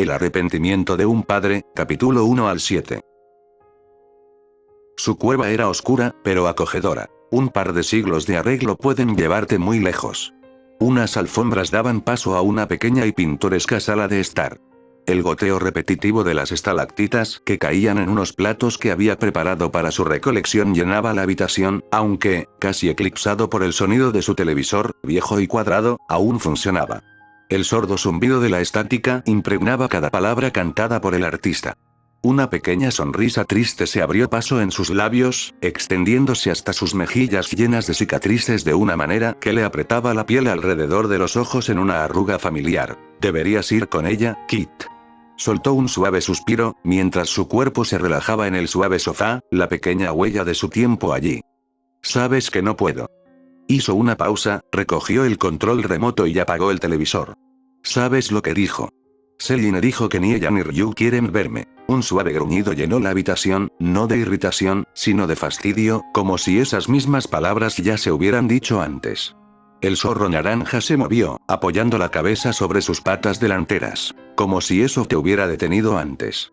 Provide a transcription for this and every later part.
El arrepentimiento de un padre, capítulo 1 al 7. Su cueva era oscura, pero acogedora. Un par de siglos de arreglo pueden llevarte muy lejos. Unas alfombras daban paso a una pequeña y pintoresca sala de estar. El goteo repetitivo de las estalactitas que caían en unos platos que había preparado para su recolección llenaba la habitación, aunque, casi eclipsado por el sonido de su televisor, viejo y cuadrado, aún funcionaba. El sordo zumbido de la estática impregnaba cada palabra cantada por el artista. Una pequeña sonrisa triste se abrió paso en sus labios, extendiéndose hasta sus mejillas llenas de cicatrices de una manera que le apretaba la piel alrededor de los ojos en una arruga familiar. Deberías ir con ella, Kit. Soltó un suave suspiro, mientras su cuerpo se relajaba en el suave sofá, la pequeña huella de su tiempo allí. Sabes que no puedo. Hizo una pausa, recogió el control remoto y apagó el televisor. ¿Sabes lo que dijo? Celine dijo que ni ella ni Ryu quieren verme. Un suave gruñido llenó la habitación, no de irritación, sino de fastidio, como si esas mismas palabras ya se hubieran dicho antes. El zorro naranja se movió, apoyando la cabeza sobre sus patas delanteras, como si eso te hubiera detenido antes.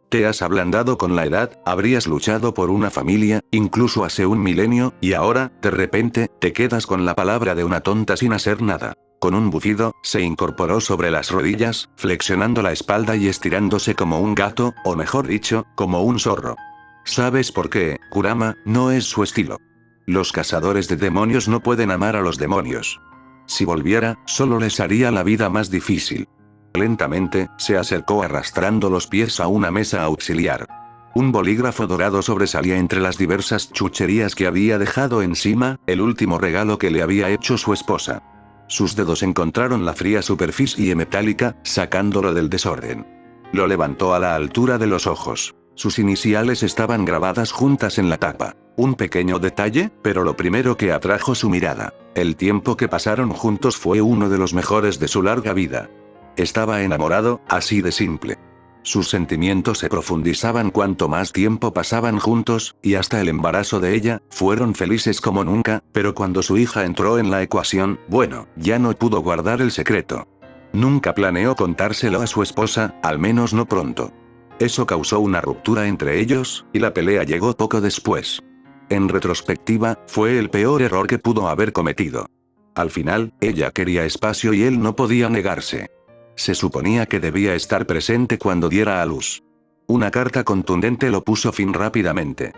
Te has ablandado con la edad, habrías luchado por una familia, incluso hace un milenio, y ahora, de repente, te quedas con la palabra de una tonta sin hacer nada. Con un bufido, se incorporó sobre las rodillas, flexionando la espalda y estirándose como un gato, o mejor dicho, como un zorro. ¿Sabes por qué, Kurama? No es su estilo. Los cazadores de demonios no pueden amar a los demonios. Si volviera, solo les haría la vida más difícil. Lentamente, se acercó arrastrando los pies a una mesa auxiliar. Un bolígrafo dorado sobresalía entre las diversas chucherías que había dejado encima, el último regalo que le había hecho su esposa. Sus dedos encontraron la fría superficie metálica, sacándolo del desorden. Lo levantó a la altura de los ojos. Sus iniciales estaban grabadas juntas en la tapa. Un pequeño detalle, pero lo primero que atrajo su mirada. El tiempo que pasaron juntos fue uno de los mejores de su larga vida. Estaba enamorado, así de simple. Sus sentimientos se profundizaban cuanto más tiempo pasaban juntos, y hasta el embarazo de ella, fueron felices como nunca, pero cuando su hija entró en la ecuación, bueno, ya no pudo guardar el secreto. Nunca planeó contárselo a su esposa, al menos no pronto. Eso causó una ruptura entre ellos, y la pelea llegó poco después. En retrospectiva, fue el peor error que pudo haber cometido. Al final, ella quería espacio y él no podía negarse. Se suponía que debía estar presente cuando diera a luz. Una carta contundente lo puso fin rápidamente.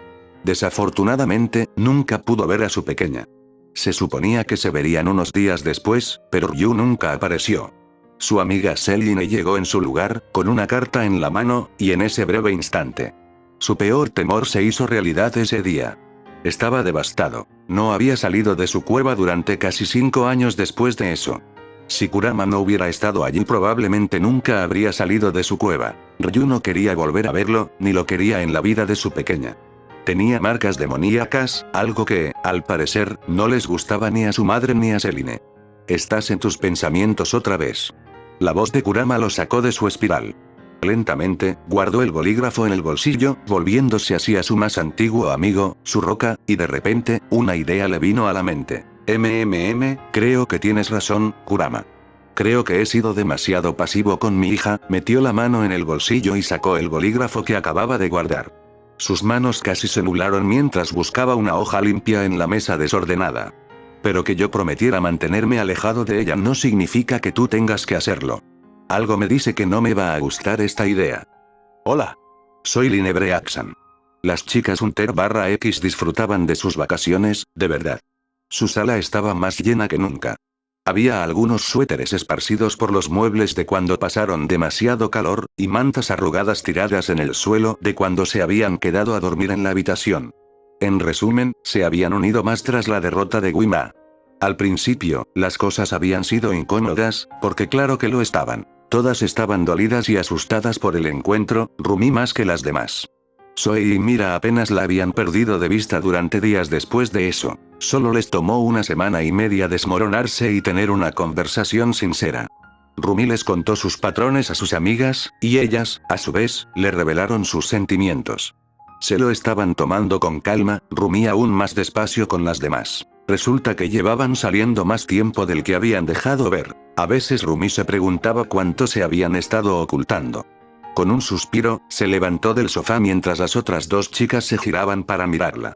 Desafortunadamente, nunca pudo ver a su pequeña. Se suponía que se verían unos días después, pero Ryu nunca apareció. Su amiga Celine llegó en su lugar, con una carta en la mano, y en ese breve instante. Su peor temor se hizo realidad ese día. Estaba devastado. No había salido de su cueva durante casi 5 años después de eso. Si Kurama no hubiera estado allí probablemente nunca habría salido de su cueva. Ryu no quería volver a verlo, ni lo quería en la vida de su pequeña. Tenía marcas demoníacas, algo que, al parecer, no les gustaba ni a su madre ni a Celine. Estás en tus pensamientos otra vez. La voz de Kurama lo sacó de su espiral. Lentamente, guardó el bolígrafo en el bolsillo, volviéndose hacia su más antiguo amigo, su roca, y de repente, una idea le vino a la mente. Creo que tienes razón, Kurama. Creo que he sido demasiado pasivo con mi hija, metió la mano en el bolsillo y sacó el bolígrafo que acababa de guardar. Sus manos casi se nublaron mientras buscaba una hoja limpia en la mesa desordenada. Pero que yo prometiera mantenerme alejado de ella no significa que tú tengas que hacerlo. Algo me dice que no me va a gustar esta idea. Hola. Soy Linebre Axan. Las chicas Hunter/X disfrutaban de sus vacaciones, de verdad. Su sala estaba más llena que nunca. Había algunos suéteres esparcidos por los muebles de cuando pasaron demasiado calor, y mantas arrugadas tiradas en el suelo de cuando se habían quedado a dormir en la habitación. En resumen, se habían unido más tras la derrota de Guima. Al principio, las cosas habían sido incómodas, porque claro que lo estaban. Todas estaban dolidas y asustadas por el encuentro, Rumi más que las demás. Zoe y Mira apenas la habían perdido de vista durante días después de eso. Solo les tomó una semana y media desmoronarse y tener una conversación sincera. Rumi les contó sus patrones a sus amigas, y ellas, a su vez, le revelaron sus sentimientos. Se lo estaban tomando con calma, Rumi aún más despacio con las demás. Resulta que llevaban saliendo más tiempo del que habían dejado ver. A veces Rumi se preguntaba cuánto se habían estado ocultando. Con un suspiro, se levantó del sofá mientras las otras dos chicas se giraban para mirarla.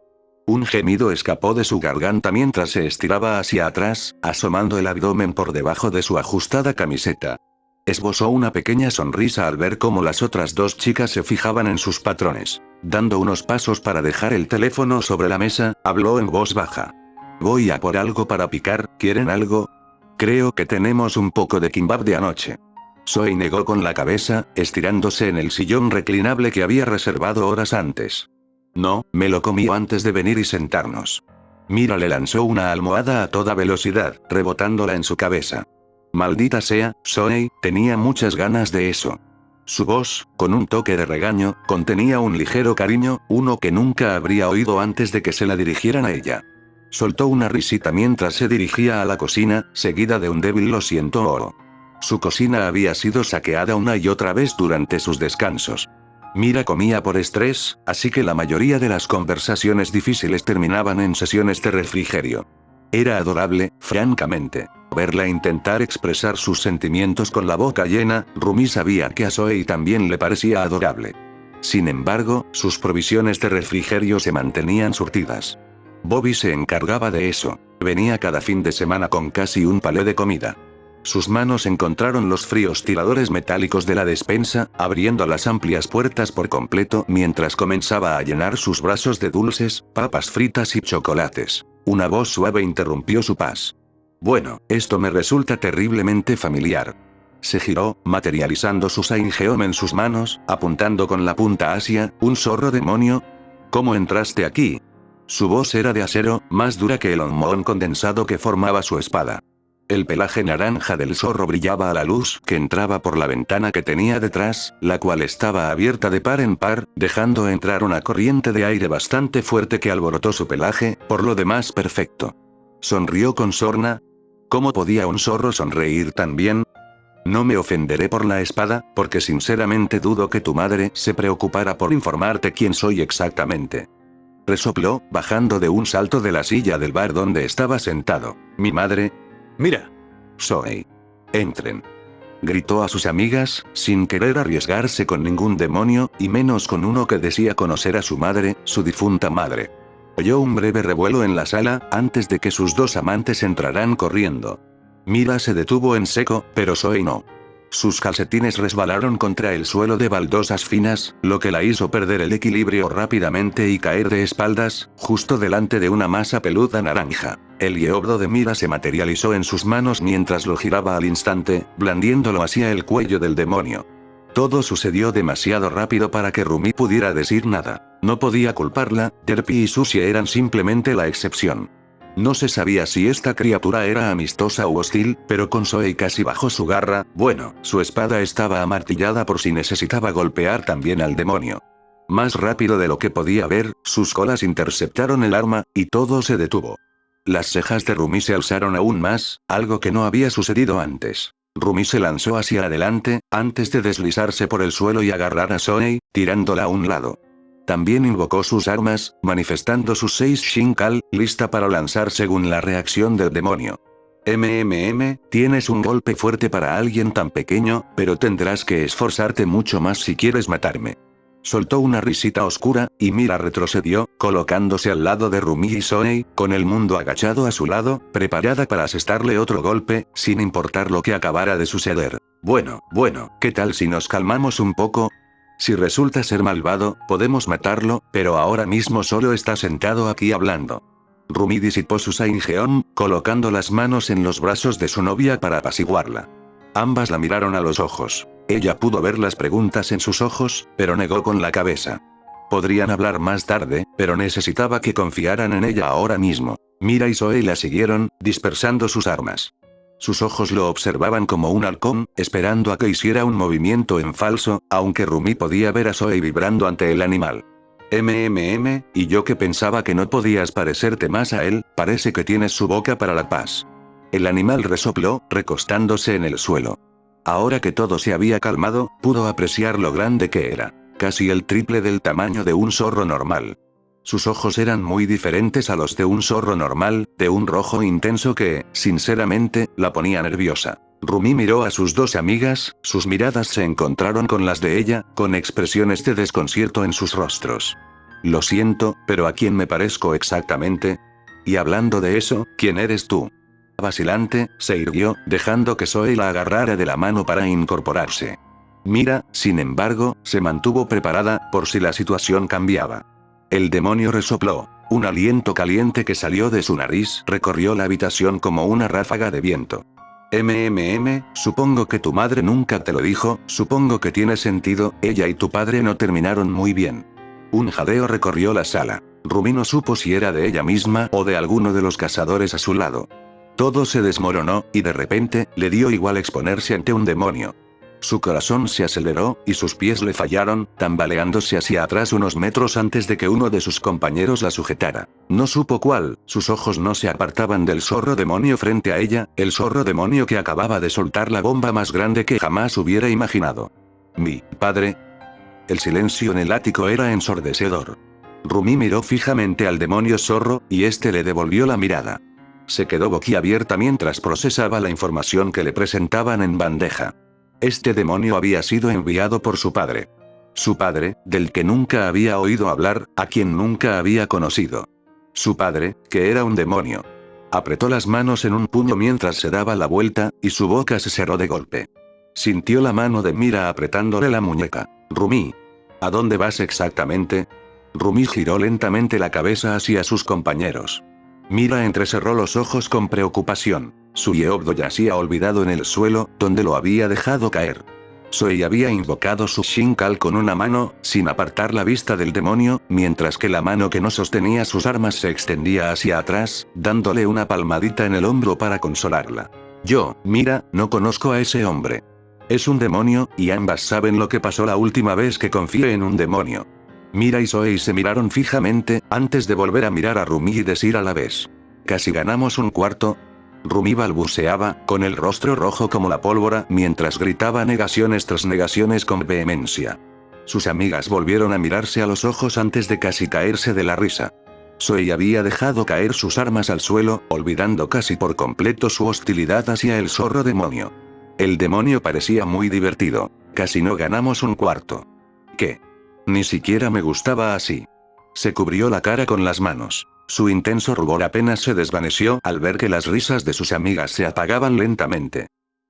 Un gemido escapó de su garganta mientras se estiraba hacia atrás, asomando el abdomen por debajo de su ajustada camiseta. Esbozó una pequeña sonrisa al ver cómo las otras dos chicas se fijaban en sus patrones. Dando unos pasos para dejar el teléfono sobre la mesa, habló en voz baja. Voy a por algo para picar, ¿quieren algo? Creo que tenemos un poco de kimbap de anoche. Zoe negó con la cabeza, estirándose en el sillón reclinable que había reservado horas antes. No, me lo comí antes de venir y sentarnos. Mira le lanzó una almohada a toda velocidad, rebotándola en su cabeza. Maldita sea, Zoe, tenía muchas ganas de eso. Su voz, con un toque de regaño, contenía un ligero cariño, uno que nunca habría oído antes de que se la dirigieran a ella. Soltó una risita mientras se dirigía a la cocina, seguida de un débil lo siento oh. Su cocina había sido saqueada una y otra vez durante sus descansos. Mira comía por estrés, así que la mayoría de las conversaciones difíciles terminaban en sesiones de refrigerio. Era adorable, francamente. Verla intentar expresar sus sentimientos con la boca llena, Rumi sabía que a Zoe también le parecía adorable. Sin embargo, sus provisiones de refrigerio se mantenían surtidas. Bobby se encargaba de eso. Venía cada fin de semana con casi un palé de comida. Sus manos encontraron los fríos tiradores metálicos de la despensa, abriendo las amplias puertas por completo mientras comenzaba a llenar sus brazos de dulces, papas fritas y chocolates. Una voz suave interrumpió su paz. Bueno, esto me resulta terriblemente familiar. Se giró, materializando su Saingeom en sus manos, apuntando con la punta hacia, ¿un zorro demonio? ¿Cómo entraste aquí? Su voz era de acero, más dura que el onmon condensado que formaba su espada. El pelaje naranja del zorro brillaba a la luz que entraba por la ventana que tenía detrás, la cual estaba abierta de par en par, dejando entrar una corriente de aire bastante fuerte que alborotó su pelaje, por lo demás perfecto. Sonrió con sorna. ¿Cómo podía un zorro sonreír tan bien? No me ofenderé por la espada, porque sinceramente dudo que tu madre se preocupara por informarte quién soy exactamente. Resopló, bajando de un salto de la silla del bar donde estaba sentado. Mi madre. Mira. Zoe. Entren. Gritó a sus amigas, sin querer arriesgarse con ningún demonio, y menos con uno que decía conocer a su madre, su difunta madre. Oyó un breve revuelo en la sala, antes de que sus dos amantes entraran corriendo. Mira se detuvo en seco, pero Zoe no. Sus calcetines resbalaron contra el suelo de baldosas finas, lo que la hizo perder el equilibrio rápidamente y caer de espaldas, justo delante de una masa peluda naranja. El yeobdo de Mira se materializó en sus manos mientras lo giraba al instante, blandiéndolo hacia el cuello del demonio. Todo sucedió demasiado rápido para que Rumi pudiera decir nada. No podía culparla, Derpy y Susie eran simplemente la excepción. No se sabía si esta criatura era amistosa u hostil, pero con Zoe casi bajo su garra, bueno, su espada estaba amartillada por si necesitaba golpear también al demonio. Más rápido de lo que podía ver, sus colas interceptaron el arma, y todo se detuvo. Las cejas de Rumi se alzaron aún más, algo que no había sucedido antes. Rumi se lanzó hacia adelante, antes de deslizarse por el suelo y agarrar a Zoe, tirándola a un lado. También invocó sus armas, manifestando sus 6 Shinkal, lista para lanzar según la reacción del demonio. Tienes un golpe fuerte para alguien tan pequeño, pero tendrás que esforzarte mucho más si quieres matarme. Soltó una risita oscura, y Mira retrocedió, colocándose al lado de Rumi y Zoe, con el mundo agachado a su lado, preparada para asestarle otro golpe, sin importar lo que acabara de suceder. Bueno, ¿qué tal si nos calmamos un poco? Si resulta ser malvado, podemos matarlo, pero ahora mismo solo está sentado aquí hablando. Rumi disipó su Saingeom, colocando las manos en los brazos de su novia para apaciguarla. Ambas la miraron a los ojos. Ella pudo ver las preguntas en sus ojos, pero negó con la cabeza. Podrían hablar más tarde, pero necesitaba que confiaran en ella ahora mismo. Mira y Zoe la siguieron, dispersando sus armas. Sus ojos lo observaban como un halcón, esperando a que hiciera un movimiento en falso, aunque Rumi podía ver a Zoe vibrando ante el animal. Y yo que pensaba que no podías parecerte más a él, parece que tienes su boca para la paz. El animal resopló, recostándose en el suelo. Ahora que todo se había calmado, pudo apreciar lo grande que era. Casi el triple del tamaño de un zorro normal. Sus ojos eran muy diferentes a los de un zorro normal, de un rojo intenso que, sinceramente, la ponía nerviosa. Rumi miró a sus dos amigas, sus miradas se encontraron con las de ella, con expresiones de desconcierto en sus rostros. Lo siento, pero ¿a quién me parezco exactamente? Y hablando de eso, ¿quién eres tú? Vacilante, se irguió, dejando que Zoe la agarrara de la mano para incorporarse. Mira, sin embargo, se mantuvo preparada, por si la situación cambiaba. El demonio resopló. Un aliento caliente que salió de su nariz recorrió la habitación como una ráfaga de viento. Supongo que tu madre nunca te lo dijo, supongo que tiene sentido, ella y tu padre no terminaron muy bien. Un jadeo recorrió la sala. Rumi no supo si era de ella misma o de alguno de los cazadores a su lado. Todo se desmoronó, y de repente, le dio igual exponerse ante un demonio. Su corazón se aceleró, y sus pies le fallaron, tambaleándose hacia atrás unos metros antes de que uno de sus compañeros la sujetara. No supo cuál, sus ojos no se apartaban del zorro demonio frente a ella, el zorro demonio que acababa de soltar la bomba más grande que jamás hubiera imaginado. Mi padre. El silencio en el ático era ensordecedor. Rumi miró fijamente al demonio zorro, y este le devolvió la mirada. Se quedó boquiabierta mientras procesaba la información que le presentaban en bandeja. Este demonio había sido enviado por su padre. Su padre, del que nunca había oído hablar, a quien nunca había conocido. Su padre, que era un demonio. Apretó las manos en un puño mientras se daba la vuelta, y su boca se cerró de golpe. Sintió la mano de Mira apretándole la muñeca. Rumi. ¿A dónde vas exactamente? Rumi giró lentamente la cabeza hacia sus compañeros. Mira entrecerró los ojos con preocupación. Su Yeobdo yacía olvidado en el suelo, donde lo había dejado caer. Zoe había invocado su Shinkal con una mano, sin apartar la vista del demonio, mientras que la mano que no sostenía sus armas se extendía hacia atrás, dándole una palmadita en el hombro para consolarla. Yo, Mira, no conozco a ese hombre. Es un demonio, y ambas saben lo que pasó la última vez que confié en un demonio. Mira y Zoe se miraron fijamente, antes de volver a mirar a Rumi y decir a la vez. ¿Casi ganamos un cuarto? Rumi balbuceaba, con el rostro rojo como la pólvora, mientras gritaba negaciones tras negaciones con vehemencia. Sus amigas volvieron a mirarse a los ojos antes de casi caerse de la risa. Zoe había dejado caer sus armas al suelo, olvidando casi por completo su hostilidad hacia el zorro demonio. El demonio parecía muy divertido. Casi no ganamos un cuarto. ¿Qué? Ni siquiera me gustaba así. Se cubrió la cara con las manos. Su intenso rubor apenas se desvaneció al ver que las risas de sus amigas se apagaban lentamente.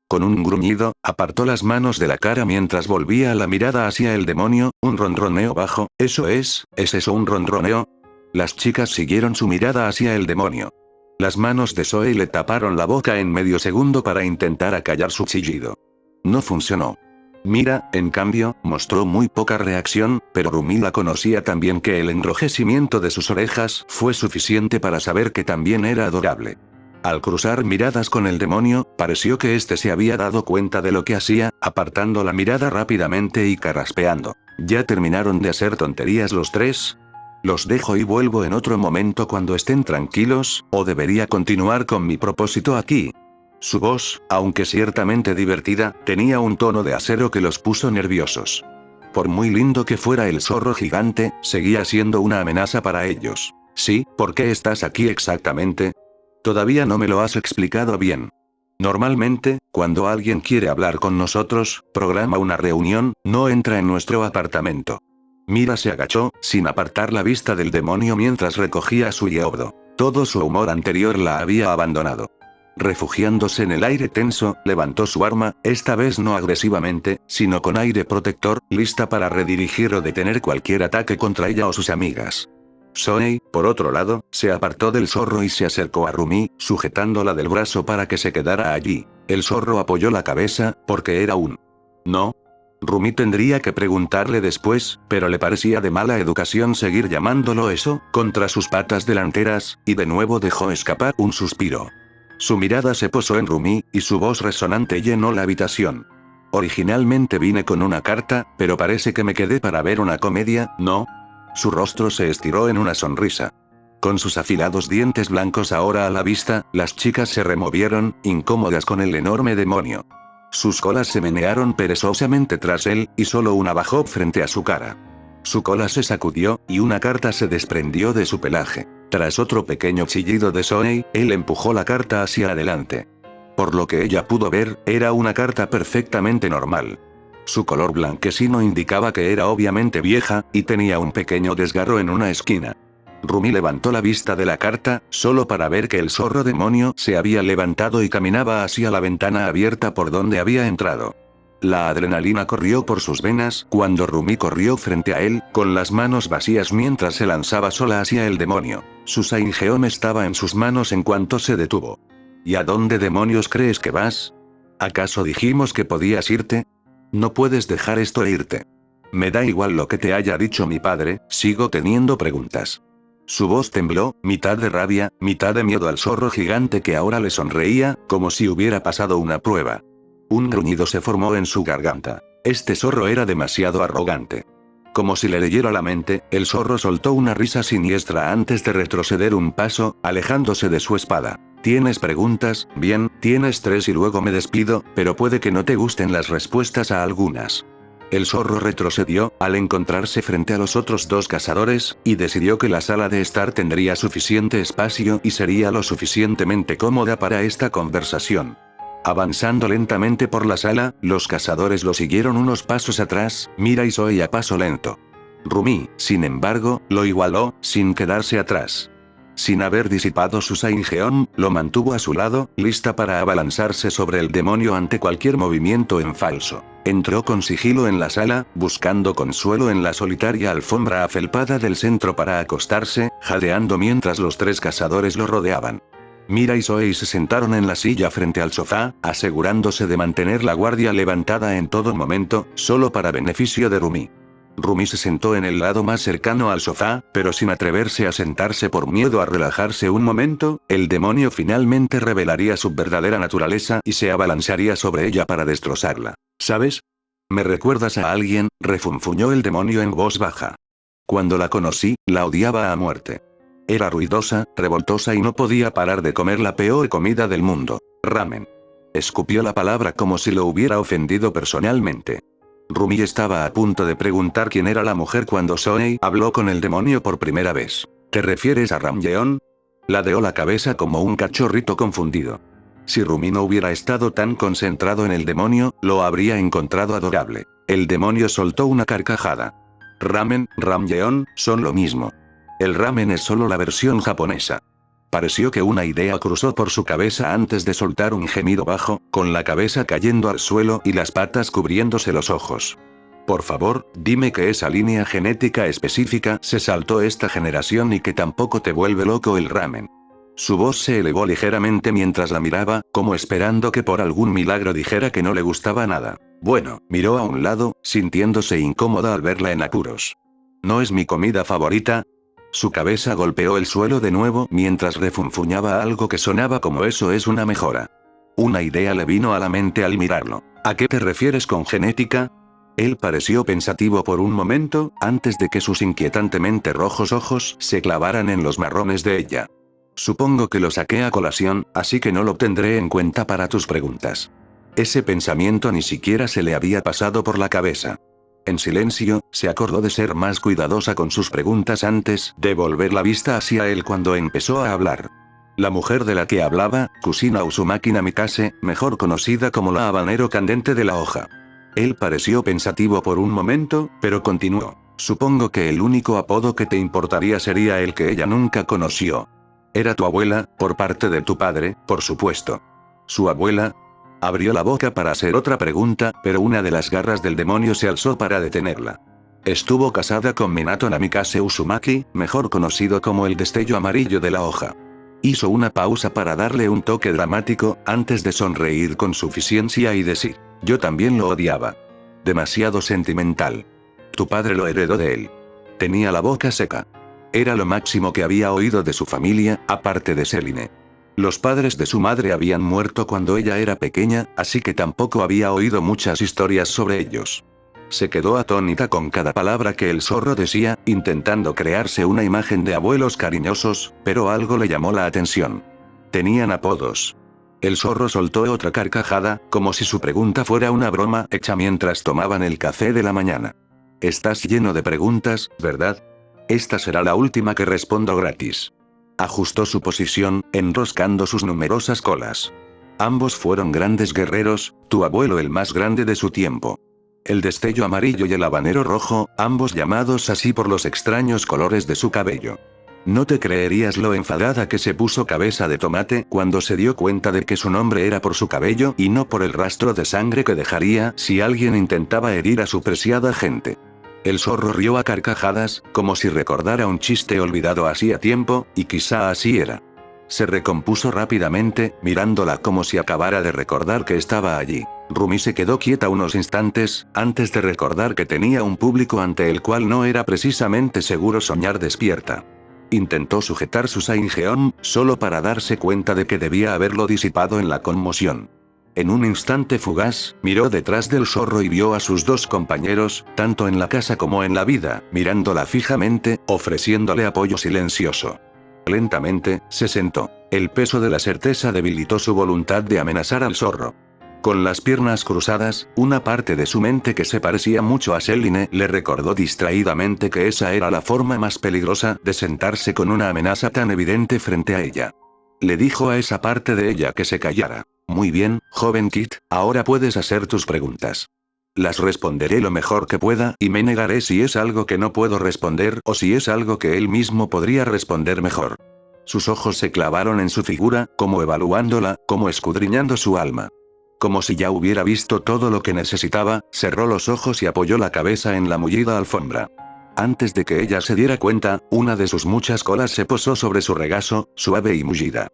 Con un gruñido, apartó las manos de la cara mientras volvía la mirada hacia el demonio, un ronroneo bajo. ¿Es eso un ronroneo? Las chicas siguieron su mirada hacia el demonio. Las manos de Zoe le taparon la boca en medio segundo para intentar acallar su chillido. No funcionó. Mira, en cambio, mostró muy poca reacción, pero Rumi la conocía tan bien que el enrojecimiento de sus orejas fue suficiente para saber que también era adorable. Al cruzar miradas con el demonio, pareció que éste se había dado cuenta de lo que hacía, apartando la mirada rápidamente y carraspeando. ¿Ya terminaron de hacer tonterías los tres? Los dejo y vuelvo en otro momento cuando estén tranquilos, o debería continuar con mi propósito aquí. Su voz, aunque ciertamente divertida, tenía un tono de acero que los puso nerviosos. Por muy lindo que fuera el zorro gigante, seguía siendo una amenaza para ellos. ¿Sí? ¿Por qué estás aquí exactamente? Todavía no me lo has explicado bien. Normalmente, cuando alguien quiere hablar con nosotros, programa una reunión, no entra en nuestro apartamento. Mira se agachó, sin apartar la vista del demonio mientras recogía su Yeobdo. Todo su humor anterior la había abandonado. Refugiándose en el aire tenso, levantó su arma, esta vez no agresivamente, sino con aire protector, lista para redirigir o detener cualquier ataque contra ella o sus amigas. Zoe, por otro lado, se apartó del zorro y se acercó a Rumi, sujetándola del brazo para que se quedara allí. El zorro apoyó la cabeza, porque era un no. Rumi tendría que preguntarle después, pero le parecía de mala educación seguir llamándolo eso, contra sus patas delanteras, y de nuevo dejó escapar un suspiro. Su mirada se posó en Rumi, y su voz resonante llenó la habitación. Originalmente vine con una carta, pero parece que me quedé para ver una comedia, ¿no? Su rostro se estiró en una sonrisa. Con sus afilados dientes blancos ahora a la vista, las chicas se removieron, incómodas con el enorme demonio. Sus colas se menearon perezosamente tras él, y solo una bajó frente a su cara. Su cola se sacudió, y una carta se desprendió de su pelaje. Tras otro pequeño chillido de Zoe, él empujó la carta hacia adelante. Por lo que ella pudo ver, era una carta perfectamente normal. Su color blanquecino indicaba que era obviamente vieja, y tenía un pequeño desgarro en una esquina. Rumi levantó la vista de la carta, solo para ver que el zorro demonio se había levantado y caminaba hacia la ventana abierta por donde había entrado. La adrenalina corrió por sus venas cuando Rumi corrió frente a él, con las manos vacías mientras se lanzaba sola hacia el demonio. Su Saingeon estaba en sus manos en cuanto se detuvo. ¿Y a dónde demonios crees que vas? ¿Acaso dijimos que podías irte? No puedes dejar esto e irte. Me da igual lo que te haya dicho mi padre, sigo teniendo preguntas. Su voz tembló, mitad de rabia, mitad de miedo al zorro gigante que ahora le sonreía, como si hubiera pasado una prueba. Un gruñido se formó en su garganta. Este zorro era demasiado arrogante. Como si le leyera la mente, el zorro soltó una risa siniestra antes de retroceder un paso, alejándose de su espada. ¿Tienes preguntas? Bien, tienes 3 y luego me despido, pero puede que no te gusten las respuestas a algunas. El zorro retrocedió, al encontrarse frente a los otros 2 cazadores, y decidió que la sala de estar tendría suficiente espacio y sería lo suficientemente cómoda para esta conversación. Avanzando lentamente por la sala, los cazadores lo siguieron unos pasos atrás, Mira y Zoe a paso lento. Rumi, sin embargo, lo igualó, sin quedarse atrás. Sin haber disipado su Saingeon, lo mantuvo a su lado, lista para abalanzarse sobre el demonio ante cualquier movimiento en falso. Entró con sigilo en la sala, buscando consuelo en la solitaria alfombra afelpada del centro para acostarse, jadeando mientras los 3 cazadores lo rodeaban. Mira y Zoe se sentaron en la silla frente al sofá, asegurándose de mantener la guardia levantada en todo momento, solo para beneficio de Rumi. Rumi se sentó en el lado más cercano al sofá, pero sin atreverse a sentarse por miedo a relajarse un momento, el demonio finalmente revelaría su verdadera naturaleza y se abalanzaría sobre ella para destrozarla. ¿Sabes? ¿Me recuerdas a alguien?, refunfuñó el demonio en voz baja. Cuando la conocí, la odiaba a muerte. Era ruidosa, revoltosa y no podía parar de comer la peor comida del mundo, ramen. Escupió la palabra como si lo hubiera ofendido personalmente. Rumi estaba a punto de preguntar quién era la mujer cuando Zoe habló con el demonio por primera vez. ¿Te refieres a Ramyeon? Ladeó la cabeza como un cachorrito confundido. Si Rumi no hubiera estado tan concentrado en el demonio, lo habría encontrado adorable. El demonio soltó una carcajada. Ramen, Ramyeon, son lo mismo. El ramen es solo la versión japonesa. Pareció que una idea cruzó por su cabeza antes de soltar un gemido bajo, con la cabeza cayendo al suelo y las patas cubriéndose los ojos. Por favor, dime que esa línea genética específica se saltó esta generación y que tampoco te vuelve loco el ramen. Su voz se elevó ligeramente mientras la miraba, como esperando que por algún milagro dijera que no le gustaba nada. Bueno, miró a un lado, sintiéndose incómoda al verla en apuros. ¿No es mi comida favorita? Su cabeza golpeó el suelo de nuevo mientras refunfuñaba algo que sonaba como eso es una mejora. Una idea le vino a la mente al mirarlo. ¿A qué te refieres con genética? Él pareció pensativo por un momento, antes de que sus inquietantemente rojos ojos se clavaran en los marrones de ella. Supongo que lo saqué a colación, así que no lo tendré en cuenta para tus preguntas. Ese pensamiento ni siquiera se le había pasado por la cabeza. En silencio, se acordó de ser más cuidadosa con sus preguntas antes de volver la vista hacia él cuando empezó a hablar. La mujer de la que hablaba, Kusina Uzumaki Namikaze, mejor conocida como la habanero candente de la hoja. Él pareció pensativo por un momento, pero continuó. Supongo que el único apodo que te importaría sería el que ella nunca conoció. Era tu abuela, por parte de tu padre, por supuesto. ¿Su abuela? Abrió la boca para hacer otra pregunta, pero una de las garras del demonio se alzó para detenerla. Estuvo casada con Minato Namikaze Uzumaki, mejor conocido como el destello amarillo de la hoja. Hizo una pausa para darle un toque dramático, antes de sonreír con suficiencia y decir, yo también lo odiaba. Demasiado sentimental. Tu padre lo heredó de él. Tenía la boca seca. Era lo máximo que había oído de su familia, aparte de Seline. Los padres de su madre habían muerto cuando ella era pequeña, así que tampoco había oído muchas historias sobre ellos. Se quedó atónita con cada palabra que el zorro decía, intentando crearse una imagen de abuelos cariñosos, pero algo le llamó la atención. Tenían apodos. El zorro soltó otra carcajada, como si su pregunta fuera una broma hecha mientras tomaban el café de la mañana. Estás lleno de preguntas, ¿verdad? Esta será la última que respondo gratis. Ajustó su posición, enroscando sus numerosas colas. Ambos fueron grandes guerreros, tu abuelo el más grande de su tiempo. El destello amarillo y el habanero rojo, ambos llamados así por los extraños colores de su cabello. No te creerías lo enfadada que se puso Cabeza de Tomate cuando se dio cuenta de que su nombre era por su cabello y no por el rastro de sangre que dejaría si alguien intentaba herir a su preciada gente. El zorro rió a carcajadas, como si recordara un chiste olvidado hacía tiempo, y quizá así era. Se recompuso rápidamente, mirándola como si acabara de recordar que estaba allí. Rumi se quedó quieta unos instantes, antes de recordar que tenía un público ante el cual no era precisamente seguro soñar despierta. Intentó sujetar su Saingeon, solo para darse cuenta de que debía haberlo disipado en la conmoción. En un instante fugaz, miró detrás del zorro y vio a sus dos compañeros, tanto en la casa como en la vida, mirándola fijamente, ofreciéndole apoyo silencioso. Lentamente, se sentó. El peso de la certeza debilitó su voluntad de amenazar al zorro. Con las piernas cruzadas, una parte de su mente que se parecía mucho a Selene le recordó distraídamente que esa era la forma más peligrosa de sentarse con una amenaza tan evidente frente a ella. Le dijo a esa parte de ella que se callara. Muy bien, joven Kit, ahora puedes hacer tus preguntas. Las responderé lo mejor que pueda y me negaré si es algo que no puedo responder o si es algo que él mismo podría responder mejor. Sus ojos se clavaron en su figura, como evaluándola, como escudriñando su alma. Como si ya hubiera visto todo lo que necesitaba, cerró los ojos y apoyó la cabeza en la mullida alfombra. Antes de que ella se diera cuenta, una de sus muchas colas se posó sobre su regazo, suave y mullida.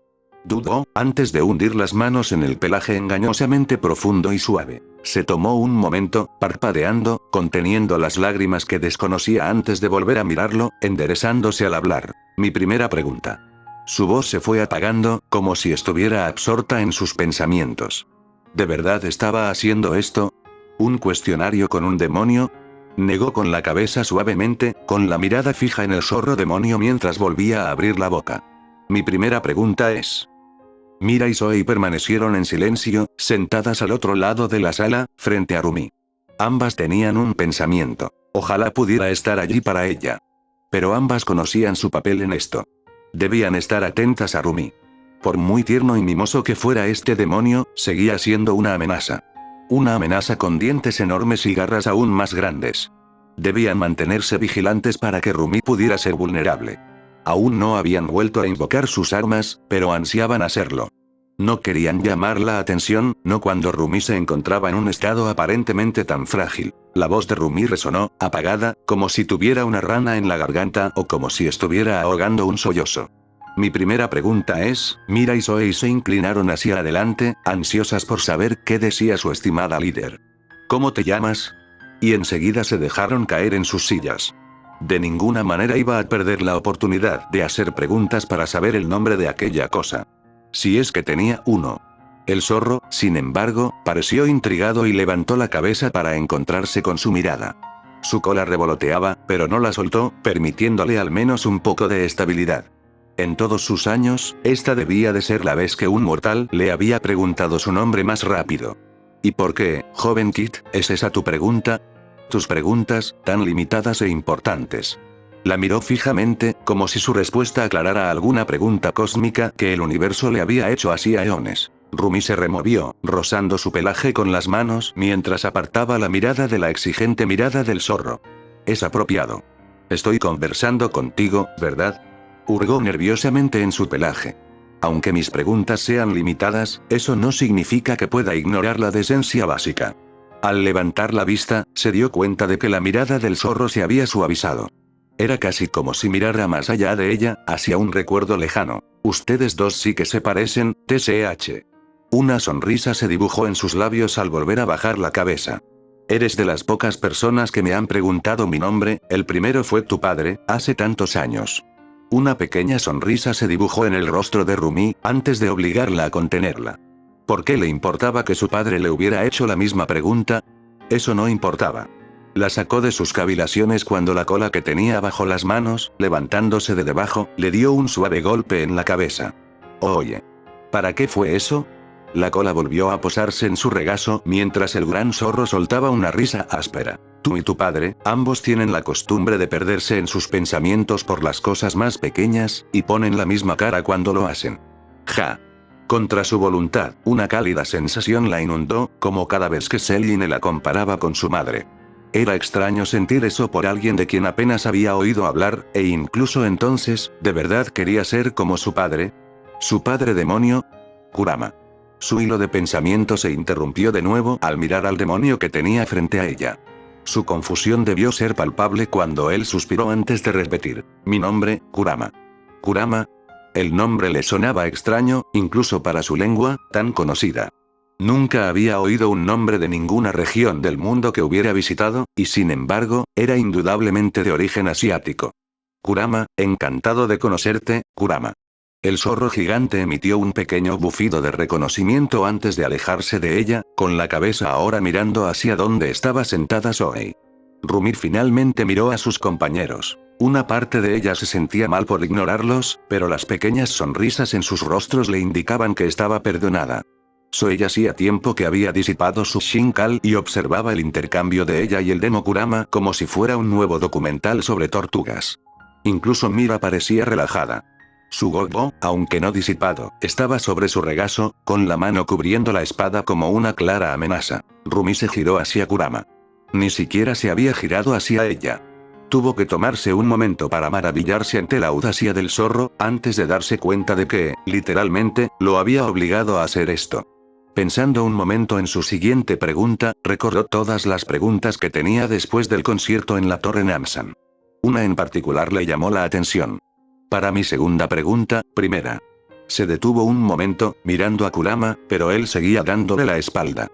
Dudó, antes de hundir las manos en el pelaje engañosamente profundo y suave. Se tomó un momento, parpadeando, conteniendo las lágrimas que desconocía antes de volver a mirarlo, enderezándose al hablar. Mi primera pregunta. Su voz se fue apagando, como si estuviera absorta en sus pensamientos. ¿De verdad estaba haciendo esto? ¿Un cuestionario con un demonio? Negó con la cabeza suavemente, con la mirada fija en el zorro demonio mientras volvía a abrir la boca. Mi primera pregunta es... Mira y Zoe permanecieron en silencio, sentadas al otro lado de la sala, frente a Rumi. Ambas tenían un pensamiento. Ojalá pudiera estar allí para ella. Pero ambas conocían su papel en esto. Debían estar atentas a Rumi. Por muy tierno y mimoso que fuera este demonio, seguía siendo una amenaza. Una amenaza con dientes enormes y garras aún más grandes. Debían mantenerse vigilantes para que Rumi pudiera ser vulnerable. Aún no habían vuelto a invocar sus armas, pero ansiaban hacerlo. No querían llamar la atención, no cuando Rumi se encontraba en un estado aparentemente tan frágil. La voz de Rumi resonó, apagada, como si tuviera una rana en la garganta o como si estuviera ahogando un sollozo. Mi primera pregunta es, Mira y Zoe se inclinaron hacia adelante, ansiosas por saber qué decía su estimada líder. ¿Cómo te llamas? Y enseguida se dejaron caer en sus sillas. De ninguna manera iba a perder la oportunidad de hacer preguntas para saber el nombre de aquella cosa. Si es que tenía uno. El zorro, sin embargo, pareció intrigado y levantó la cabeza para encontrarse con su mirada. Su cola revoloteaba, pero no la soltó, permitiéndole al menos un poco de estabilidad. En todos sus años, esta debía de ser la vez que un mortal le había preguntado su nombre más rápido. ¿Y por qué, joven Kit, es esa tu pregunta? Tus preguntas, tan limitadas e importantes. La miró fijamente, como si su respuesta aclarara alguna pregunta cósmica que el universo le había hecho hacía eones. Rumi se removió, rozando su pelaje con las manos mientras apartaba la mirada de la exigente mirada del zorro. Es apropiado. Estoy conversando contigo, ¿verdad? Hurgó nerviosamente en su pelaje. Aunque mis preguntas sean limitadas, eso no significa que pueda ignorar la decencia básica. Al levantar la vista, se dio cuenta de que la mirada del zorro se había suavizado. Era casi como si mirara más allá de ella, hacia un recuerdo lejano. Ustedes dos sí que se parecen, TCH. Una sonrisa se dibujó en sus labios al volver a bajar la cabeza. Eres de las pocas personas que me han preguntado mi nombre, el primero fue tu padre, hace tantos años. Una pequeña sonrisa se dibujó en el rostro de Rumi, antes de obligarla a contenerla. ¿Por qué le importaba que su padre le hubiera hecho la misma pregunta? Eso no importaba. La sacó de sus cavilaciones cuando la cola que tenía bajo las manos, levantándose de debajo, le dio un suave golpe en la cabeza. Oye. ¿Para qué fue eso? La cola volvió a posarse en su regazo mientras el gran zorro soltaba una risa áspera. Tú y tu padre, ambos tienen la costumbre de perderse en sus pensamientos por las cosas más pequeñas, y ponen la misma cara cuando lo hacen. Ja. Contra su voluntad, una cálida sensación la inundó, como cada vez que Celine la comparaba con su madre. Era extraño sentir eso por alguien de quien apenas había oído hablar, e incluso entonces, ¿de verdad quería ser como su padre? ¿Su padre demonio? Kurama. Su hilo de pensamiento se interrumpió de nuevo al mirar al demonio que tenía frente a ella. Su confusión debió ser palpable cuando él suspiró antes de repetir: mi nombre, Kurama. Kurama. El nombre le sonaba extraño, incluso para su lengua, tan conocida. Nunca había oído un nombre de ninguna región del mundo que hubiera visitado, y sin embargo, era indudablemente de origen asiático. Kurama, encantado de conocerte, Kurama. El zorro gigante emitió un pequeño bufido de reconocimiento antes de alejarse de ella, con la cabeza ahora mirando hacia donde estaba sentada Zoe. Rumi finalmente miró a sus compañeros. Una parte de ella se sentía mal por ignorarlos, pero las pequeñas sonrisas en sus rostros le indicaban que estaba perdonada. Zoe hacía tiempo que había disipado su Shinkai y observaba el intercambio de ella y el demo Kurama como si fuera un nuevo documental sobre tortugas. Incluso Mira parecía relajada. Su gobo, aunque no disipado, estaba sobre su regazo, con la mano cubriendo la espada como una clara amenaza. Rumi se giró hacia Kurama. Ni siquiera se había girado hacia ella. Tuvo que tomarse un momento para maravillarse ante la audacia del zorro, antes de darse cuenta de que, literalmente, lo había obligado a hacer esto. Pensando un momento en su siguiente pregunta, recordó todas las preguntas que tenía después del concierto en la Torre Namsan. Una en particular le llamó la atención. Para mi segunda pregunta, primera. Se detuvo un momento, mirando a Kurama, pero él seguía dándole la espalda.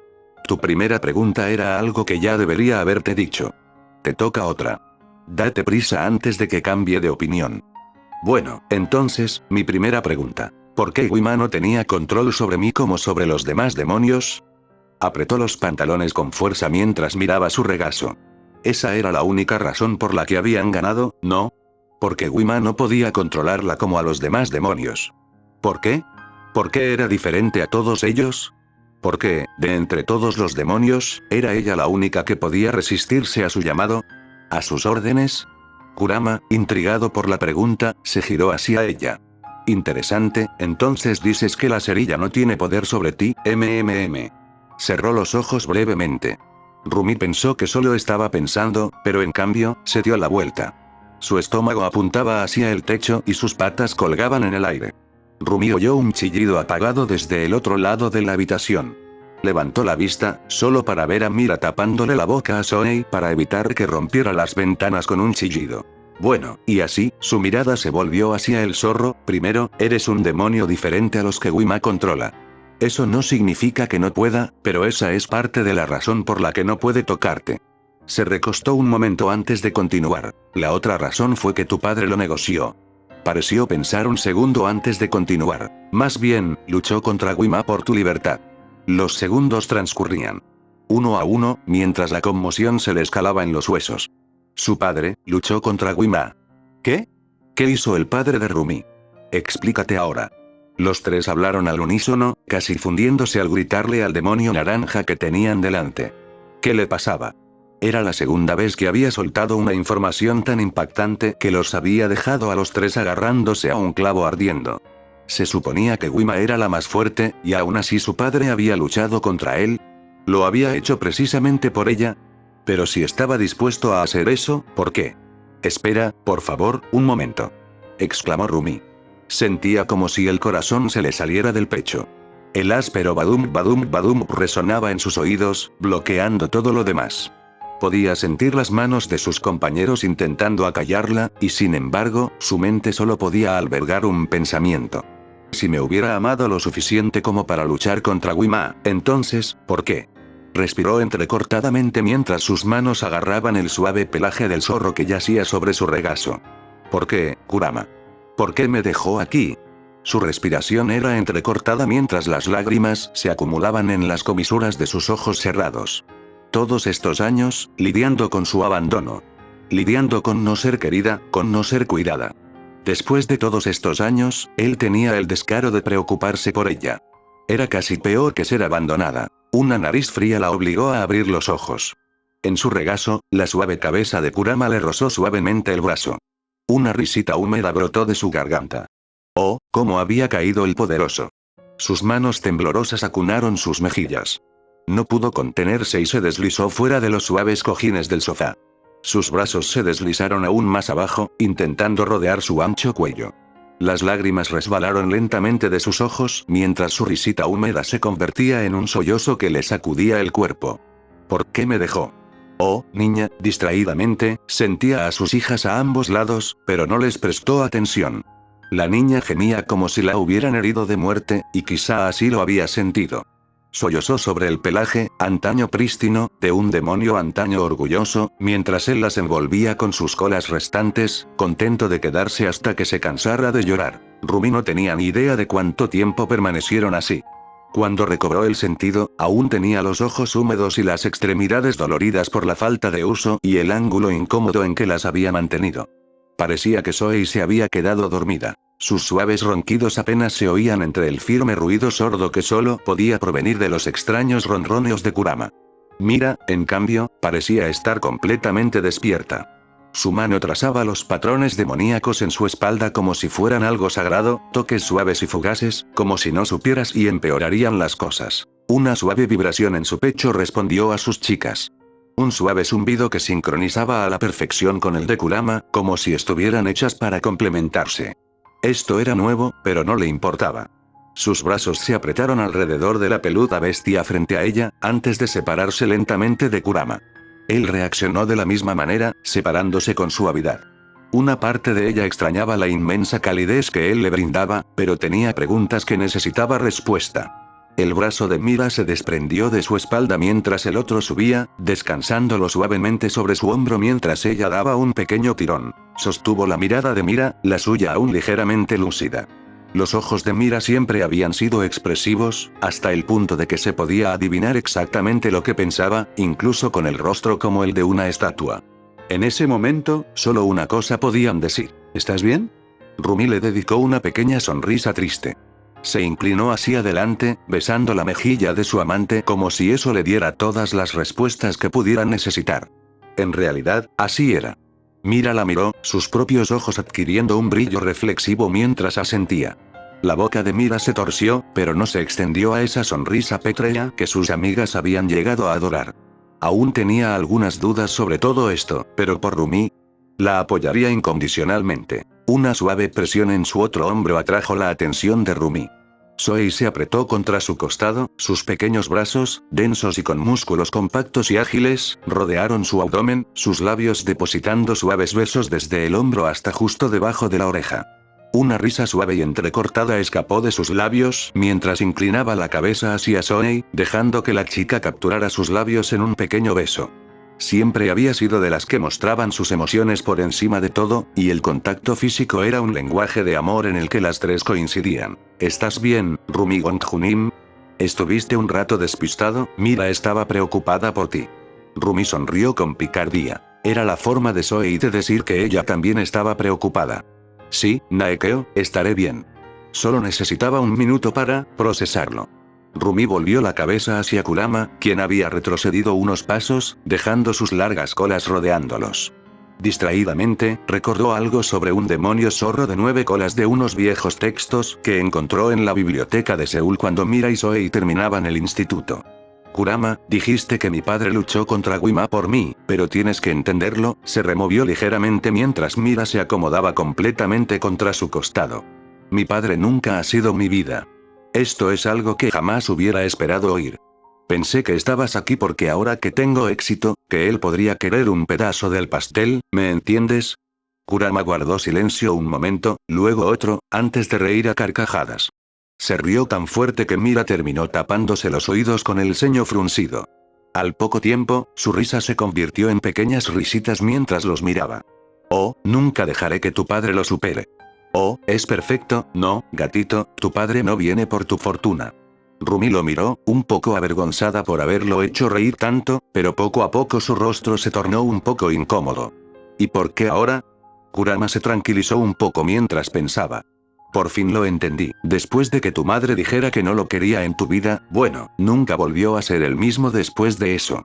Tu primera pregunta era algo que ya debería haberte dicho. Te toca otra. Date prisa antes de que cambie de opinión. Bueno, entonces, mi primera pregunta. ¿Por qué Wima no tenía control sobre mí como sobre los demás demonios? Apretó los pantalones con fuerza mientras miraba su regazo. Esa era la única razón por la que habían ganado, ¿no? Porque Wima no podía controlarla como a los demás demonios. ¿Por qué? ¿Por qué era diferente a todos ellos? ¿Por qué, de entre todos los demonios, era ella la única que podía resistirse a su llamado? ¿A sus órdenes? Kurama, intrigado por la pregunta, se giró hacia ella. Interesante, entonces dices que la cerilla no tiene poder sobre ti, Cerró los ojos brevemente. Rumi pensó que solo estaba pensando, pero en cambio, se dio la vuelta. Su estómago apuntaba hacia el techo y sus patas colgaban en el aire. Rumi oyó un chillido apagado desde el otro lado de la habitación. Levantó la vista, solo para ver a Mira tapándole la boca a Zoe para evitar que rompiera las ventanas con un chillido. Bueno, y así, su mirada se volvió hacia el zorro. Primero, eres un demonio diferente a los que Wima controla. Eso no significa que no pueda, pero esa es parte de la razón por la que no puede tocarte. Se recostó un momento antes de continuar. La otra razón fue que tu padre lo negoció. Pareció pensar un segundo antes de continuar. Más bien, luchó contra Wima por tu libertad. Los segundos transcurrían. Uno a uno, mientras la conmoción se le escalaba en los huesos. Su padre, luchó contra Wima. ¿Qué? ¿Qué hizo el padre de Rumi? Explícate ahora. Los tres hablaron al unísono, casi fundiéndose al gritarle al demonio naranja que tenían delante. ¿Qué le pasaba? Era la segunda vez que había soltado una información tan impactante que los había dejado a los tres agarrándose a un clavo ardiendo. Se suponía que Wima era la más fuerte, y aún así su padre había luchado contra él. ¿Lo había hecho precisamente por ella? Pero si estaba dispuesto a hacer eso, ¿por qué? Espera, por favor, un momento. Exclamó Rumi. Sentía como si el corazón se le saliera del pecho. El áspero badum badum badum resonaba en sus oídos, bloqueando todo lo demás. Podía sentir las manos de sus compañeros intentando acallarla, y sin embargo, su mente solo podía albergar un pensamiento. Si me hubiera amado lo suficiente como para luchar contra Wima, entonces, ¿por qué? Respiró entrecortadamente mientras sus manos agarraban el suave pelaje del zorro que yacía sobre su regazo. ¿Por qué, Kurama? ¿Por qué me dejó aquí? Su respiración era entrecortada mientras las lágrimas se acumulaban en las comisuras de sus ojos cerrados. Todos estos años, lidiando con su abandono. Lidiando con no ser querida, con no ser cuidada. Después de todos estos años, él tenía el descaro de preocuparse por ella. Era casi peor que ser abandonada. Una nariz fría la obligó a abrir los ojos. En su regazo, la suave cabeza de Kurama le rozó suavemente el brazo. Una risita húmeda brotó de su garganta. Oh, cómo había caído el poderoso. Sus manos temblorosas acunaron sus mejillas. No pudo contenerse y se deslizó fuera de los suaves cojines del sofá. Sus brazos se deslizaron aún más abajo, intentando rodear su ancho cuello. Las lágrimas resbalaron lentamente de sus ojos mientras su risita húmeda se convertía en un sollozo que le sacudía el cuerpo. ¿Por qué me dejó? Oh, niña, distraídamente, sentía a sus hijas a ambos lados, pero no les prestó atención. La niña gemía como si la hubieran herido de muerte, y quizá así lo había sentido. Sollozó sobre el pelaje, antaño prístino, de un demonio antaño orgulloso, mientras él las envolvía con sus colas restantes, contento de quedarse hasta que se cansara de llorar. Rumi no tenía ni idea de cuánto tiempo permanecieron así. Cuando recobró el sentido, aún tenía los ojos húmedos y las extremidades doloridas por la falta de uso y el ángulo incómodo en que las había mantenido. Parecía que Zoe se había quedado dormida. Sus suaves ronquidos apenas se oían entre el firme ruido sordo que solo podía provenir de los extraños ronroneos de Kurama. Mira, en cambio, parecía estar completamente despierta. Su mano trazaba los patrones demoníacos en su espalda como si fueran algo sagrado, toques suaves y fugaces, como si no supieras y empeorarían las cosas. Una suave vibración en su pecho respondió a sus chicas. Un suave zumbido que sincronizaba a la perfección con el de Kurama, como si estuvieran hechas para complementarse. Esto era nuevo, pero no le importaba. Sus brazos se apretaron alrededor de la peluda bestia frente a ella, antes de separarse lentamente de Kurama. Él reaccionó de la misma manera, separándose con suavidad. Una parte de ella extrañaba la inmensa calidez que él le brindaba, pero tenía preguntas que necesitaba respuesta. El brazo de Mira se desprendió de su espalda mientras el otro subía, descansándolo suavemente sobre su hombro mientras ella daba un pequeño tirón. Sostuvo la mirada de Mira, la suya aún ligeramente lúcida. Los ojos de Mira siempre habían sido expresivos, hasta el punto de que se podía adivinar exactamente lo que pensaba, incluso con el rostro como el de una estatua. En ese momento, solo una cosa podían decir: ¿estás bien? Rumi le dedicó una pequeña sonrisa triste. Se inclinó hacia adelante, besando la mejilla de su amante como si eso le diera todas las respuestas que pudiera necesitar. En realidad, así era. Mira la miró, sus propios ojos adquiriendo un brillo reflexivo mientras asentía. La boca de Mira se torció, pero no se extendió a esa sonrisa pétrea que sus amigas habían llegado a adorar. Aún tenía algunas dudas sobre todo esto, pero por Rumi, la apoyaría incondicionalmente. Una suave presión en su otro hombro atrajo la atención de Rumi. Zoe se apretó contra su costado, sus pequeños brazos, densos y con músculos compactos y ágiles, rodearon su abdomen, sus labios depositando suaves besos desde el hombro hasta justo debajo de la oreja. Una risa suave y entrecortada escapó de sus labios mientras inclinaba la cabeza hacia Zoe, dejando que la chica capturara sus labios en un pequeño beso. Siempre había sido de las que mostraban sus emociones por encima de todo, y el contacto físico era un lenguaje de amor en el que las tres coincidían. ¿Estás bien, Rumi Wonjunim? ¿Estuviste un rato despistado? Mira estaba preocupada por ti. Rumi sonrió con picardía. Era la forma de Zoe de decir que ella también estaba preocupada. Sí, Naekeo, estaré bien. Solo necesitaba un minuto para procesarlo. Rumi volvió la cabeza hacia Kurama, quien había retrocedido unos pasos, dejando sus largas colas rodeándolos. Distraídamente, recordó algo sobre un demonio zorro de 9 colas de unos viejos textos que encontró en la biblioteca de Seúl cuando Mira y Zoe terminaban el instituto. Kurama, dijiste que mi padre luchó contra Wima por mí, pero tienes que entenderlo, se removió ligeramente mientras Mira se acomodaba completamente contra su costado. Mi padre nunca ha sido mi vida. Esto es algo que jamás hubiera esperado oír. Pensé que estabas aquí porque ahora que tengo éxito, que él podría querer un pedazo del pastel, ¿me entiendes? Kurama guardó silencio un momento, luego otro, antes de reír a carcajadas. Se rió tan fuerte que Mira terminó tapándose los oídos con el ceño fruncido. Al poco tiempo, su risa se convirtió en pequeñas risitas mientras los miraba. Oh, nunca dejaré que tu padre lo supere. Oh, es perfecto, no, gatito, tu padre no viene por tu fortuna. Rumi lo miró, un poco avergonzada por haberlo hecho reír tanto, pero poco a poco su rostro se tornó un poco incómodo. ¿Y por qué ahora? Kurama se tranquilizó un poco mientras pensaba. Por fin lo entendí. Después de que tu madre dijera que no lo quería en tu vida, bueno, nunca volvió a ser el mismo después de eso.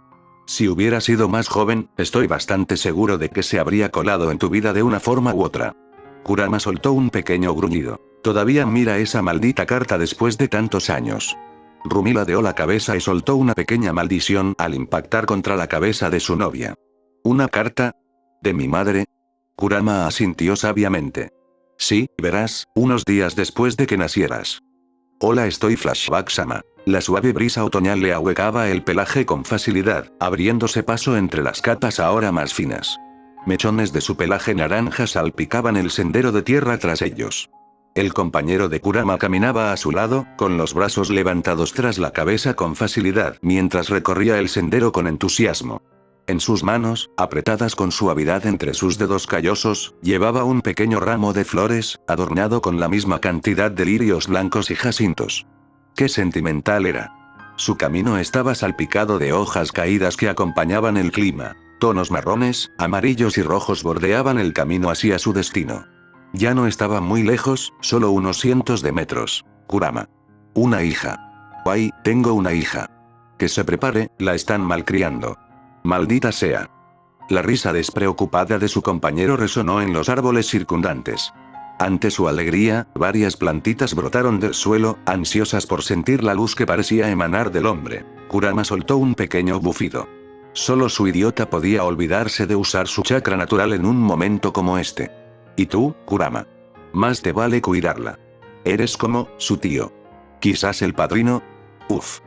Si hubiera sido más joven, estoy bastante seguro de que se habría colado en tu vida de una forma u otra. Kurama soltó un pequeño gruñido. Todavía mira esa maldita carta después de tantos años. Rumi ladeó la cabeza y soltó una pequeña maldición al impactar contra la cabeza de su novia. ¿Una carta? ¿De mi madre? Kurama asintió sabiamente. Sí, verás, unos días después de que nacieras. Hola, estoy Flashback-sama. La suave brisa otoñal le ahuecaba el pelaje con facilidad, abriéndose paso entre las capas ahora más finas. Mechones de su pelaje naranja salpicaban el sendero de tierra tras ellos. El compañero de Kurama caminaba a su lado, con los brazos levantados tras la cabeza con facilidad, mientras recorría el sendero con entusiasmo. En sus manos, apretadas con suavidad entre sus dedos callosos, llevaba un pequeño ramo de flores, adornado con la misma cantidad de lirios blancos y jacintos. ¡Qué sentimental era! Su camino estaba salpicado de hojas caídas que acompañaban el clima. Tonos marrones, amarillos y rojos bordeaban el camino hacia su destino. Ya no estaba muy lejos, solo unos cientos de metros. Kurama. Una hija. ¡Ay, tengo una hija! Que se prepare, la están malcriando. Maldita sea. La risa despreocupada de su compañero resonó en los árboles circundantes. Ante su alegría, varias plantitas brotaron del suelo, ansiosas por sentir la luz que parecía emanar del hombre. Kurama soltó un pequeño bufido. Solo su idiota podía olvidarse de usar su chakra natural en un momento como este. ¿Y tú, Kurama? Más te vale cuidarla. Eres como su tío. Quizás el padrino. Uf.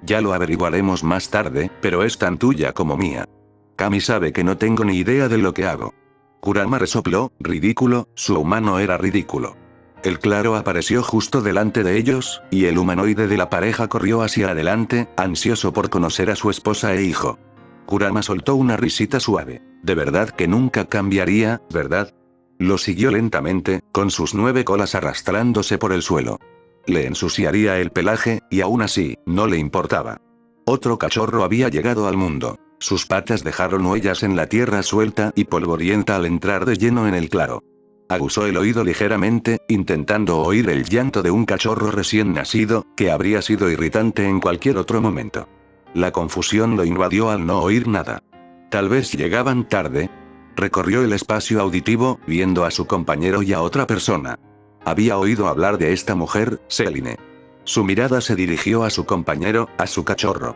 Ya lo averiguaremos más tarde, pero es tan tuya como mía. Kami sabe que no tengo ni idea de lo que hago. Kurama resopló, ridículo, su humano era ridículo. El claro apareció justo delante de ellos, y el humanoide de la pareja corrió hacia adelante, ansioso por conocer a su esposa e hijo. Kurama soltó una risita suave. De verdad que nunca cambiaría, ¿verdad? Lo siguió lentamente, con sus 9 colas arrastrándose por el suelo. Le ensuciaría el pelaje, y aún así, no le importaba. Otro cachorro había llegado al mundo. Sus patas dejaron huellas en la tierra suelta y polvorienta al entrar de lleno en el claro. Aguzó el oído ligeramente, intentando oír el llanto de un cachorro recién nacido, que habría sido irritante en cualquier otro momento. La confusión lo invadió al no oír nada. Tal vez llegaban tarde. Recorrió el espacio auditivo, viendo a su compañero y a otra persona. Había oído hablar de esta mujer, Celine. Su mirada se dirigió a su compañero, a su cachorro.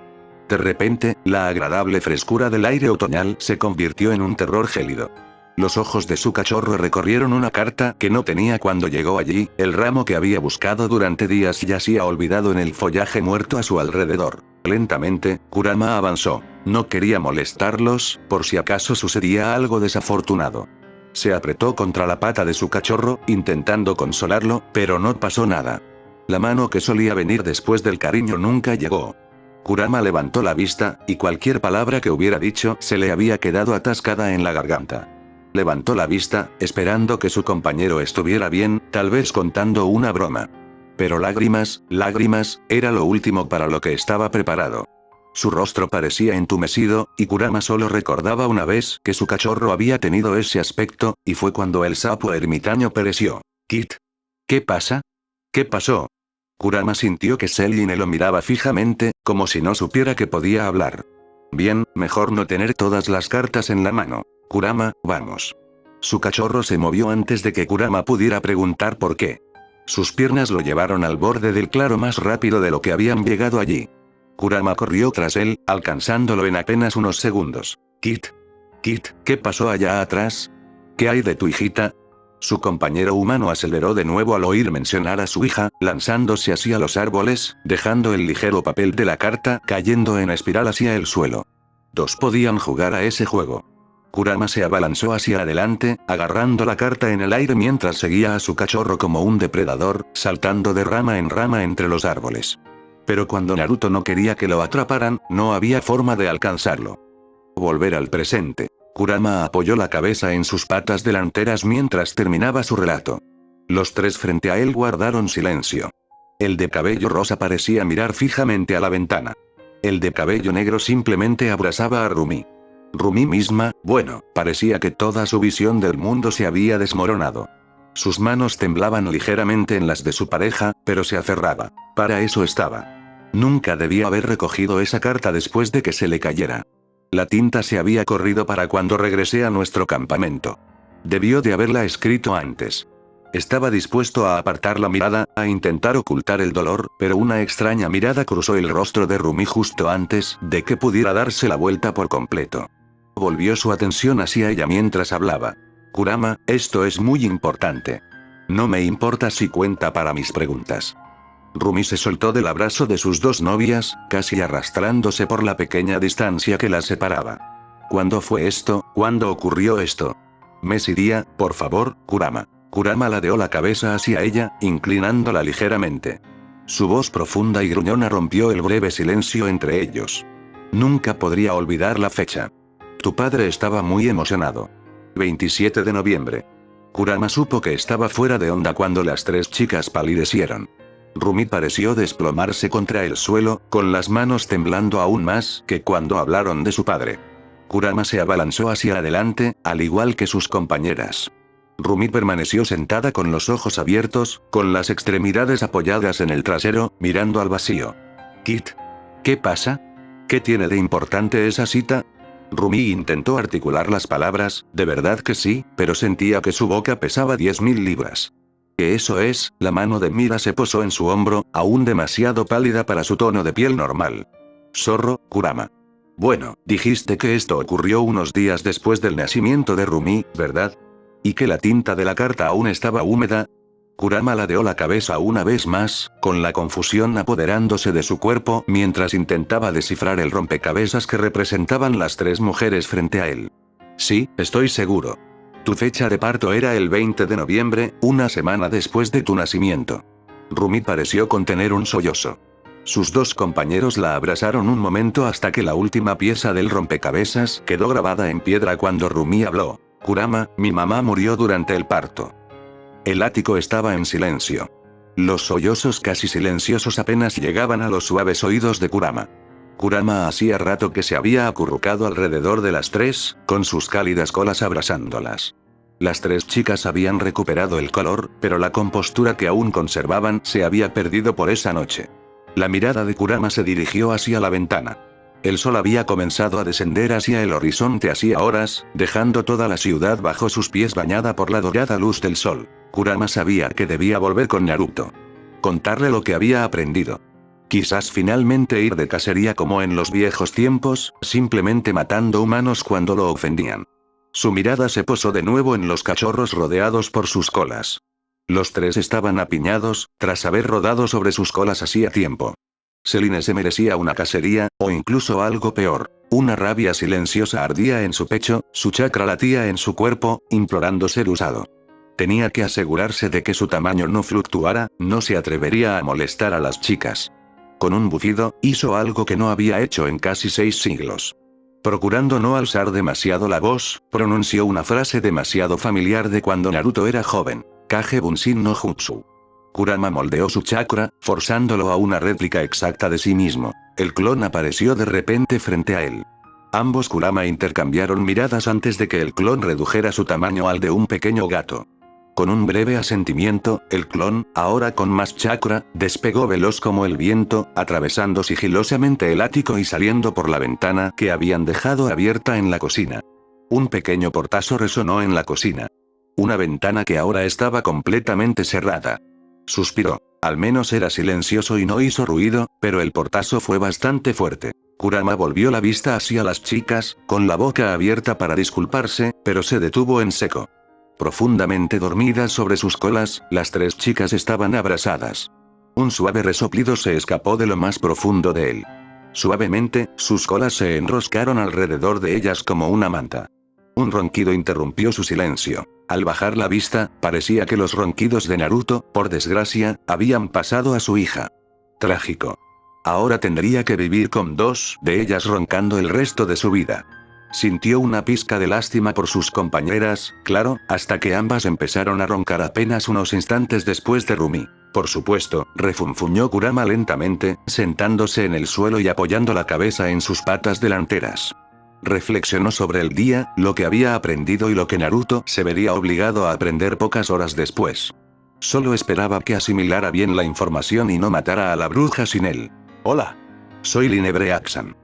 De repente, la agradable frescura del aire otoñal se convirtió en un terror gélido. Los ojos de su cachorro recorrieron una carta que no tenía cuando llegó allí, el ramo que había buscado durante días yacía olvidado en el follaje muerto a su alrededor. Lentamente, Kurama avanzó. No quería molestarlos, por si acaso sucedía algo desafortunado. Se apretó contra la pata de su cachorro, intentando consolarlo, pero no pasó nada. La mano que solía venir después del cariño nunca llegó. Kurama levantó la vista, y cualquier palabra que hubiera dicho se le había quedado atascada en la garganta. Levantó la vista, esperando que su compañero estuviera bien, tal vez contando una broma. Pero lágrimas, era lo último para lo que estaba preparado. Su rostro parecía entumecido, y Kurama solo recordaba una vez que su cachorro había tenido ese aspecto, y fue cuando el sapo ermitaño pereció. «Kit. ¿Qué pasa? ¿Qué pasó?» Kurama sintió que Celine lo miraba fijamente, como si no supiera que podía hablar. Bien, mejor no tener todas las cartas en la mano. Kurama, vamos. Su cachorro se movió antes de que Kurama pudiera preguntar por qué. Sus piernas lo llevaron al borde del claro más rápido de lo que habían llegado allí. Kurama corrió tras él, alcanzándolo en apenas unos segundos. Kit. ¿Qué pasó allá atrás? ¿Qué hay de tu hijita? Su compañero humano aceleró de nuevo al oír mencionar a su hija, lanzándose hacia los árboles, dejando el ligero papel de la carta cayendo en espiral hacia el suelo. Dos podían jugar a ese juego. Kurama se abalanzó hacia adelante, agarrando la carta en el aire mientras seguía a su cachorro como un depredador, saltando de rama en rama entre los árboles. Pero cuando Naruto no quería que lo atraparan, no había forma de alcanzarlo. Volver al presente. Kurama apoyó la cabeza en sus patas delanteras mientras terminaba su relato. Los tres frente a él guardaron silencio. El de cabello rosa parecía mirar fijamente a la ventana. El de cabello negro simplemente abrazaba a Rumi. Rumi misma, bueno, parecía que toda su visión del mundo se había desmoronado. Sus manos temblaban ligeramente en las de su pareja, pero se aferraba. Para eso estaba. Nunca debía haber recogido esa carta después de que se le cayera. La tinta se había corrido para cuando regresé a nuestro campamento. Debió de haberla escrito antes. Estaba dispuesto a apartar la mirada, a intentar ocultar el dolor, pero una extraña mirada cruzó el rostro de Rumi justo antes de que pudiera darse la vuelta por completo. Volvió su atención hacia ella mientras hablaba. Kurama, esto es muy importante. No me importa si cuenta para mis preguntas. Rumi se soltó del abrazo de sus dos novias, casi arrastrándose por la pequeña distancia que las separaba. ¿Cuándo fue esto? ¿Cuándo ocurrió esto? Mes y día, por favor, Kurama. Kurama ladeó la cabeza hacia ella, inclinándola ligeramente. Su voz profunda y gruñona rompió el breve silencio entre ellos. Nunca podría olvidar la fecha. Tu padre estaba muy emocionado. 27 de noviembre. Kurama supo que estaba fuera de onda cuando las tres chicas palidecieron. Rumi pareció desplomarse contra el suelo, con las manos temblando aún más que cuando hablaron de su padre. Kurama se abalanzó hacia adelante, al igual que sus compañeras. Rumi permaneció sentada con los ojos abiertos, con las extremidades apoyadas en el trasero, mirando al vacío. Kit. ¿Qué pasa? ¿Qué tiene de importante esa cita? Rumi intentó articular las palabras, de verdad que sí, pero sentía que su boca pesaba 10.000 libras. ¿Qué eso es? La mano de Mira se posó en su hombro, aún demasiado pálida para su tono de piel normal. Zorro, Kurama. Bueno, dijiste que esto ocurrió unos días después del nacimiento de Rumi, ¿verdad? ¿Y que la tinta de la carta aún estaba húmeda? Kurama ladeó la cabeza una vez más, con la confusión apoderándose de su cuerpo mientras intentaba descifrar el rompecabezas que representaban las tres mujeres frente a él. Sí, estoy seguro. Tu fecha de parto era el 20 de noviembre, una semana después de tu nacimiento. Rumi pareció contener un sollozo. Sus dos compañeros la abrazaron un momento hasta que la última pieza del rompecabezas quedó grabada en piedra cuando Rumi habló. Kurama, mi mamá murió durante el parto. El ático estaba en silencio. Los sollozos casi silenciosos apenas llegaban a los suaves oídos de Kurama. Kurama hacía rato que se había acurrucado alrededor de las tres, con sus cálidas colas abrazándolas. Las tres chicas habían recuperado el color, pero la compostura que aún conservaban se había perdido por esa noche. La mirada de Kurama se dirigió hacia la ventana. El sol había comenzado a descender hacia el horizonte hacía horas, dejando toda la ciudad bajo sus pies bañada por la dorada luz del sol. Kurama sabía que debía volver con Naruto. Contarle lo que había aprendido. Quizás finalmente ir de cacería como en los viejos tiempos, simplemente matando humanos cuando lo ofendían. Su mirada se posó de nuevo en los cachorros rodeados por sus colas. Los tres estaban apiñados, tras haber rodado sobre sus colas hacía tiempo. Selene se merecía una cacería, o incluso algo peor. Una rabia silenciosa ardía en su pecho, su chakra latía en su cuerpo, implorando ser usado. Tenía que asegurarse de que su tamaño no fluctuara, no se atrevería a molestar a las chicas. Con un bufido, hizo algo que no había hecho en casi 6 siglos. Procurando no alzar demasiado la voz, pronunció una frase demasiado familiar de cuando Naruto era joven. Kage Bunshin no Jutsu. Kurama moldeó su chakra, forzándolo a una réplica exacta de sí mismo. El clon apareció de repente frente a él. Ambos Kurama intercambiaron miradas antes de que el clon redujera su tamaño al de un pequeño gato. Con un breve asentimiento, el clon, ahora con más chakra, despegó veloz como el viento, atravesando sigilosamente el ático y saliendo por la ventana que habían dejado abierta en la cocina. Un pequeño portazo resonó en la cocina. Una ventana que ahora estaba completamente cerrada. Suspiró. Al menos era silencioso y no hizo ruido, pero el portazo fue bastante fuerte. Kurama volvió la vista hacia las chicas, con la boca abierta para disculparse, pero se detuvo en seco. Profundamente dormidas sobre sus colas, las tres chicas estaban abrazadas. Un suave resoplido se escapó de lo más profundo de él. Suavemente, sus colas se enroscaron alrededor de ellas como una manta. Un ronquido interrumpió su silencio. Al bajar la vista, parecía que los ronquidos de Naruto, por desgracia, habían pasado a su hija. Trágico. Ahora tendría que vivir con dos de ellas roncando el resto de su vida. Sintió una pizca de lástima por sus compañeras, claro, hasta que ambas empezaron a roncar apenas unos instantes después de Rumi. Por supuesto, refunfuñó Kurama lentamente, sentándose en el suelo y apoyando la cabeza en sus patas delanteras. Reflexionó sobre el día, lo que había aprendido y lo que Naruto se vería obligado a aprender pocas horas después. Solo esperaba que asimilara bien la información y no matara a la bruja sin él. Hola. Soy Linebre Axan.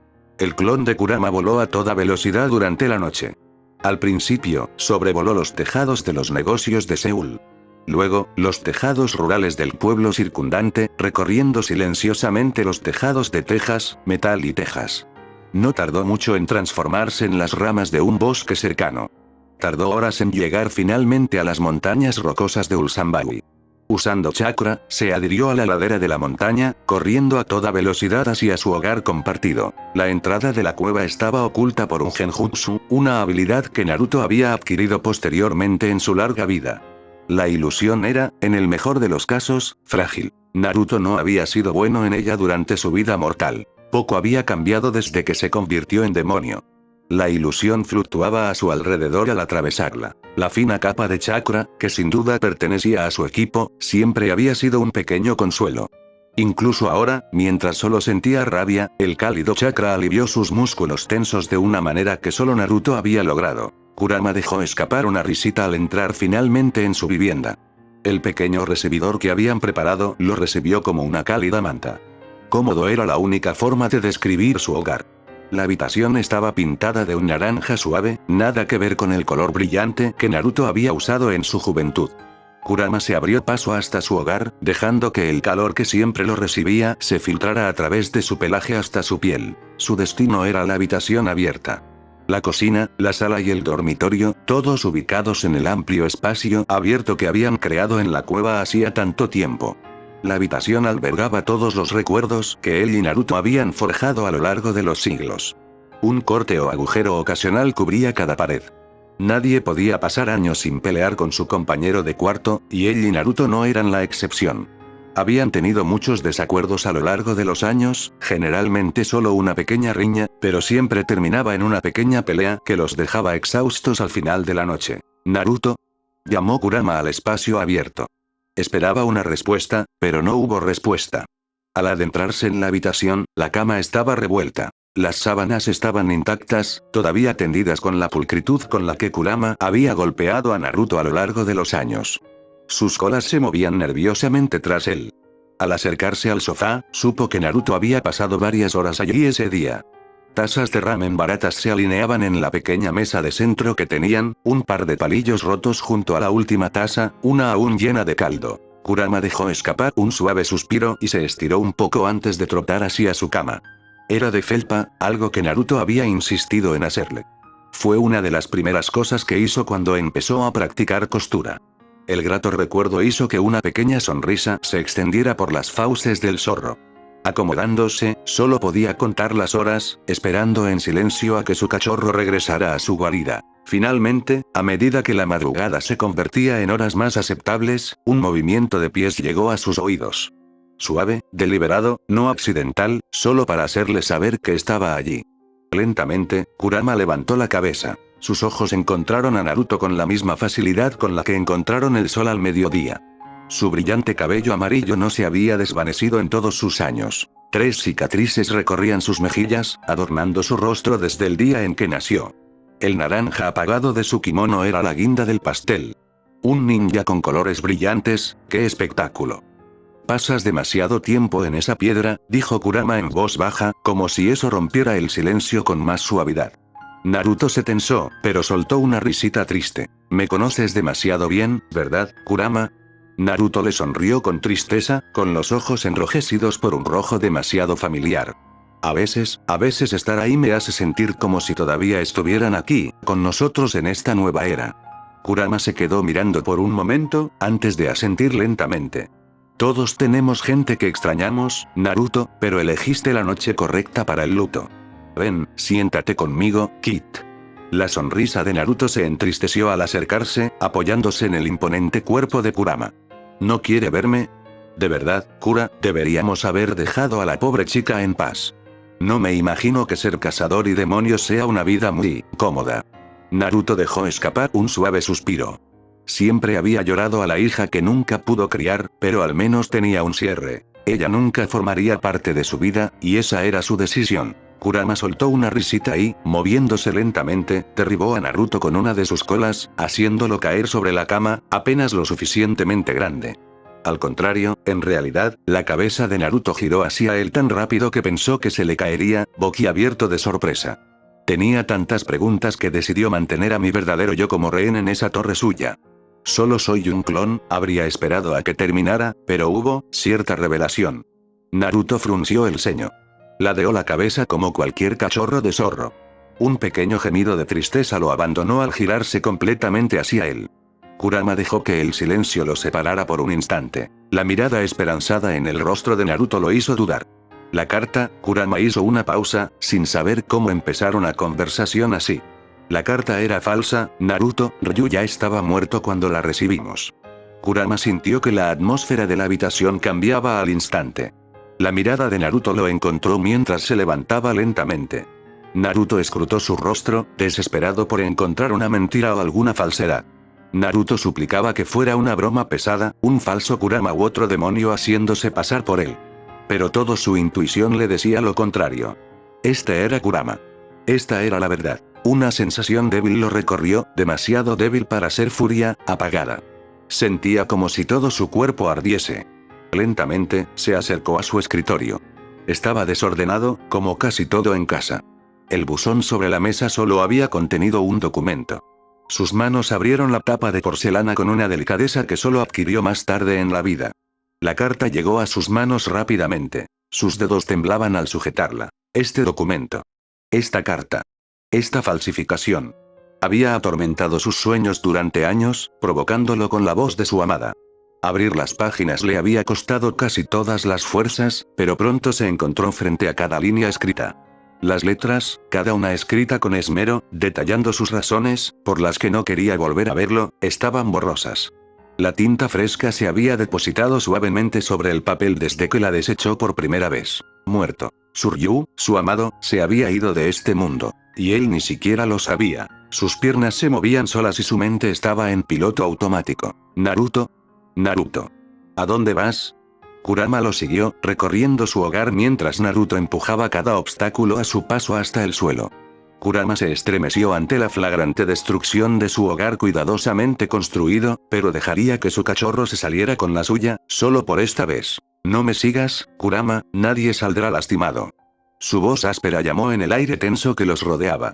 El clon de Kurama voló a toda velocidad durante la noche. Al principio, sobrevoló los tejados de los negocios de Seúl. Luego, los tejados rurales del pueblo circundante, recorriendo silenciosamente los tejados de Texas, Metal y Texas. No tardó mucho en transformarse en las ramas de un bosque cercano. Tardó horas en llegar finalmente a las montañas rocosas de Ulsanbawi. Usando chakra, se adhirió a la ladera de la montaña, corriendo a toda velocidad hacia su hogar compartido. La entrada de la cueva estaba oculta por un genjutsu, una habilidad que Naruto había adquirido posteriormente en su larga vida. La ilusión era, en el mejor de los casos, frágil. Naruto no había sido bueno en ella durante su vida mortal. Poco había cambiado desde que se convirtió en demonio. La ilusión fluctuaba a su alrededor al atravesarla. La fina capa de chakra, que sin duda pertenecía a su equipo, siempre había sido un pequeño consuelo. Incluso ahora, mientras solo sentía rabia, el cálido chakra alivió sus músculos tensos de una manera que solo Naruto había logrado. Kurama dejó escapar una risita al entrar finalmente en su vivienda. El pequeño recibidor que habían preparado lo recibió como una cálida manta. Cómodo era la única forma de describir su hogar. La habitación estaba pintada de un naranja suave, nada que ver con el color brillante que Naruto había usado en su juventud. Kurama se abrió paso hasta su hogar, dejando que el calor que siempre lo recibía se filtrara a través de su pelaje hasta su piel. Su destino era la habitación abierta. La cocina, la sala y el dormitorio, todos ubicados en el amplio espacio abierto que habían creado en la cueva hacía tanto tiempo. La habitación albergaba todos los recuerdos que él y Naruto habían forjado a lo largo de los siglos. Un corte o agujero ocasional cubría cada pared. Nadie podía pasar años sin pelear con su compañero de cuarto, y él y Naruto no eran la excepción. Habían tenido muchos desacuerdos a lo largo de los años, generalmente solo una pequeña riña, pero siempre terminaba en una pequeña pelea que los dejaba exhaustos al final de la noche. «¿Naruto?», llamó Kurama al espacio abierto. Esperaba una respuesta, pero no hubo respuesta. Al adentrarse en la habitación, la cama estaba revuelta. Las sábanas estaban intactas, todavía tendidas con la pulcritud con la que Kurama había golpeado a Naruto a lo largo de los años. Sus colas se movían nerviosamente tras él. Al acercarse al sofá, supo que Naruto había pasado varias horas allí ese día. Tazas de ramen baratas se alineaban en la pequeña mesa de centro que tenían, un par de palillos rotos junto a la última taza, una aún llena de caldo. Kurama dejó escapar un suave suspiro y se estiró un poco antes de trotar hacia su cama. Era de felpa, algo que Naruto había insistido en hacerle. Fue una de las primeras cosas que hizo cuando empezó a practicar costura. El grato recuerdo hizo que una pequeña sonrisa se extendiera por las fauces del zorro. Acomodándose, solo podía contar las horas, esperando en silencio a que su cachorro regresara a su guarida. Finalmente, a medida que la madrugada se convertía en horas más aceptables, un movimiento de pies llegó a sus oídos. Suave, deliberado, no accidental, solo para hacerle saber que estaba allí. Lentamente, Kurama levantó la cabeza. Sus ojos encontraron a Naruto con la misma facilidad con la que encontraron el sol al mediodía. Su brillante cabello amarillo no se había desvanecido en todos sus años. 3 cicatrices recorrían sus mejillas, adornando su rostro desde el día en que nació. El naranja apagado de su kimono era la guinda del pastel. Un ninja con colores brillantes, ¡qué espectáculo! «Pasas demasiado tiempo en esa piedra», dijo Kurama en voz baja, como si eso rompiera el silencio con más suavidad. Naruto se tensó, pero soltó una risita triste. «Me conoces demasiado bien, ¿verdad, Kurama?». Naruto le sonrió con tristeza, con los ojos enrojecidos por un rojo demasiado familiar. A veces estar ahí me hace sentir como si todavía estuvieran aquí, con nosotros en esta nueva era. Kurama se quedó mirando por un momento, antes de asentir lentamente. Todos tenemos gente que extrañamos, Naruto, pero elegiste la noche correcta para el luto. Ven, siéntate conmigo, Kid. La sonrisa de Naruto se entristeció al acercarse, apoyándose en el imponente cuerpo de Kurama. ¿No quiere verme? De verdad, Kura, deberíamos haber dejado a la pobre chica en paz. No me imagino que ser cazador y demonios sea una vida muy cómoda. Naruto dejó escapar un suave suspiro. Siempre había llorado a la hija que nunca pudo criar, pero al menos tenía un cierre. Ella nunca formaría parte de su vida, y esa era su decisión. Kurama soltó una risita y, moviéndose lentamente, derribó a Naruto con una de sus colas, haciéndolo caer sobre la cama, apenas lo suficientemente grande. Al contrario, en realidad, la cabeza de Naruto giró hacia él tan rápido que pensó que se le caería, boquiabierto de sorpresa. Tenía tantas preguntas que decidió mantener a mi verdadero yo como rehén en esa torre suya. Solo soy un clon, habría esperado a que terminara, pero hubo cierta revelación. Naruto frunció el ceño. Ladeó la cabeza como cualquier cachorro de zorro. Un pequeño gemido de tristeza lo abandonó al girarse completamente hacia él. Kurama dejó que el silencio lo separara por un instante. La mirada esperanzada en el rostro de Naruto lo hizo dudar. La carta, Kurama hizo una pausa, sin saber cómo empezar una conversación así. La carta era falsa, Naruto, Ryu ya estaba muerto cuando la recibimos. Kurama sintió que la atmósfera de la habitación cambiaba al instante. La mirada de Naruto lo encontró mientras se levantaba lentamente. Naruto escrutó su rostro, desesperado por encontrar una mentira o alguna falsedad. Naruto suplicaba que fuera una broma pesada, un falso Kurama u otro demonio haciéndose pasar por él. Pero todo su intuición le decía lo contrario. Este era Kurama. Esta era la verdad. Una sensación débil lo recorrió, demasiado débil para ser furia, apagada. Sentía como si todo su cuerpo ardiese. Lentamente, se acercó a su escritorio. Estaba desordenado, como casi todo en casa. El buzón sobre la mesa solo había contenido un documento. Sus manos abrieron la tapa de porcelana con una delicadeza que solo adquirió más tarde en la vida. La carta llegó a sus manos rápidamente. Sus dedos temblaban al sujetarla. Este documento. Esta carta. Esta falsificación. Había atormentado sus sueños durante años, provocándolo con la voz de su amada. Abrir las páginas le había costado casi todas las fuerzas, pero pronto se encontró frente a cada línea escrita. Las letras, cada una escrita con esmero, detallando sus razones, por las que no quería volver a verlo, estaban borrosas. La tinta fresca se había depositado suavemente sobre el papel desde que la desechó por primera vez. Muerto. Suryu, su amado, se había ido de este mundo. Y él ni siquiera lo sabía. Sus piernas se movían solas y su mente estaba en piloto automático. Naruto. Naruto. ¿A dónde vas? Kurama lo siguió, recorriendo su hogar mientras Naruto empujaba cada obstáculo a su paso hasta el suelo. Kurama se estremeció ante la flagrante destrucción de su hogar cuidadosamente construido, pero dejaría que su cachorro se saliera con la suya, solo por esta vez. No me sigas, Kurama, nadie saldrá lastimado. Su voz áspera llamó en el aire tenso que los rodeaba.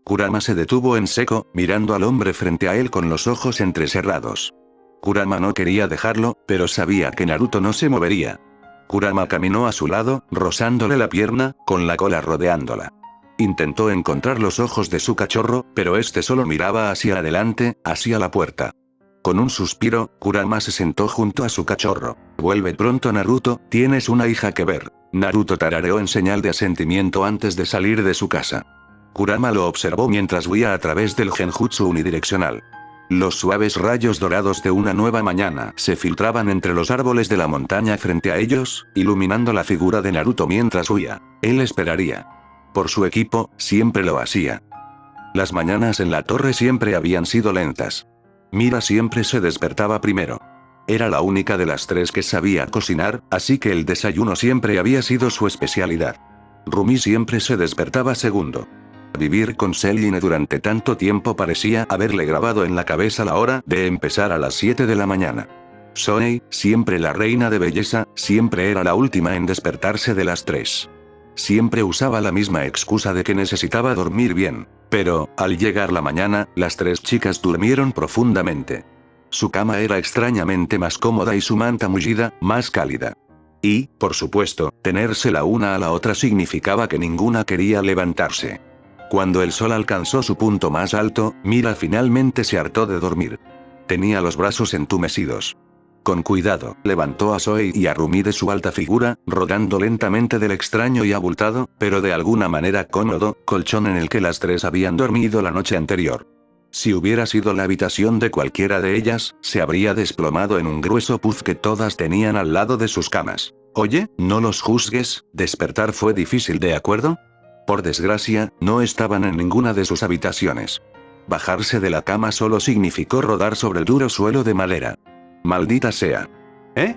Kurama se detuvo en seco, mirando al hombre frente a él con los ojos entrecerrados. Kurama no quería dejarlo, pero sabía que Naruto no se movería. Kurama caminó a su lado, rozándole la pierna, con la cola rodeándola. Intentó encontrar los ojos de su cachorro, pero este solo miraba hacia adelante, hacia la puerta. Con un suspiro, Kurama se sentó junto a su cachorro. Vuelve pronto Naruto, tienes una hija que ver. Naruto tarareó en señal de asentimiento antes de salir de su casa. Kurama lo observó mientras huía a través del genjutsu unidireccional. Los suaves rayos dorados de una nueva mañana se filtraban entre los árboles de la montaña frente a ellos, iluminando la figura de Naruto mientras huía. Él esperaría. Por su equipo, siempre lo hacía. Las mañanas en la torre siempre habían sido lentas. Mira siempre se despertaba primero. Era la única de las tres que sabía cocinar, así que el desayuno siempre había sido su especialidad. Rumi siempre se despertaba segundo. Vivir con Selline durante tanto tiempo parecía haberle grabado en la cabeza la hora de empezar a las 7 de la mañana. Sonei, siempre la reina de belleza, siempre era la última en despertarse de las 3. Siempre usaba la misma excusa de que necesitaba dormir bien. Pero, al llegar la mañana, las tres chicas durmieron profundamente. Su cama era extrañamente más cómoda y su manta mullida, más cálida. Y, por supuesto, tenerse la una a la otra significaba que ninguna quería levantarse. Cuando el sol alcanzó su punto más alto, Mira finalmente se hartó de dormir. Tenía los brazos entumecidos. Con cuidado, levantó a Zoe y a Rumi de su alta figura, rodando lentamente del extraño y abultado, pero de alguna manera cómodo, colchón en el que las tres habían dormido la noche anterior. Si hubiera sido la habitación de cualquiera de ellas, se habría desplomado en un grueso puz que todas tenían al lado de sus camas. Oye, no los juzgues, despertar fue difícil, ¿de acuerdo? Por desgracia, no estaban en ninguna de sus habitaciones. Bajarse de la cama solo significó rodar sobre el duro suelo de madera. Maldita sea. ¿Eh?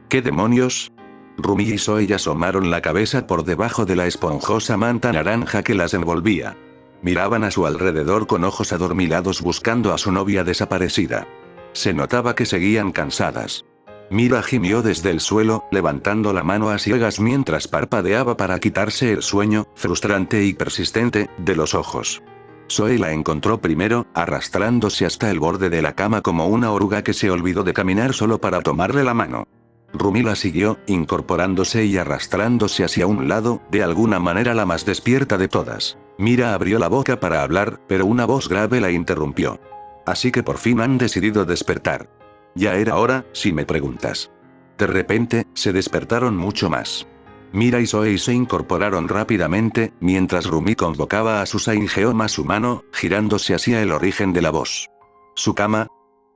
¿Qué demonios? Rumi y Zoe asomaron la cabeza por debajo de la esponjosa manta naranja que las envolvía. Miraban a su alrededor con ojos adormilados buscando a su novia desaparecida. Se notaba que seguían cansadas. Mira gimió desde el suelo, levantando la mano a ciegas mientras parpadeaba para quitarse el sueño, frustrante y persistente, de los ojos. Zoe la encontró primero, arrastrándose hasta el borde de la cama como una oruga que se olvidó de caminar solo para tomarle la mano. Rumi la siguió, incorporándose y arrastrándose hacia un lado, de alguna manera la más despierta de todas. Mira abrió la boca para hablar, pero una voz grave la interrumpió. Así que por fin han decidido despertar. Ya era hora, si me preguntas. De repente, se despertaron mucho más. Mira y Zoe se incorporaron rápidamente, mientras Rumi convocaba a su Saingeom más humano, girándose hacia el origen de la voz. ¿Su cama?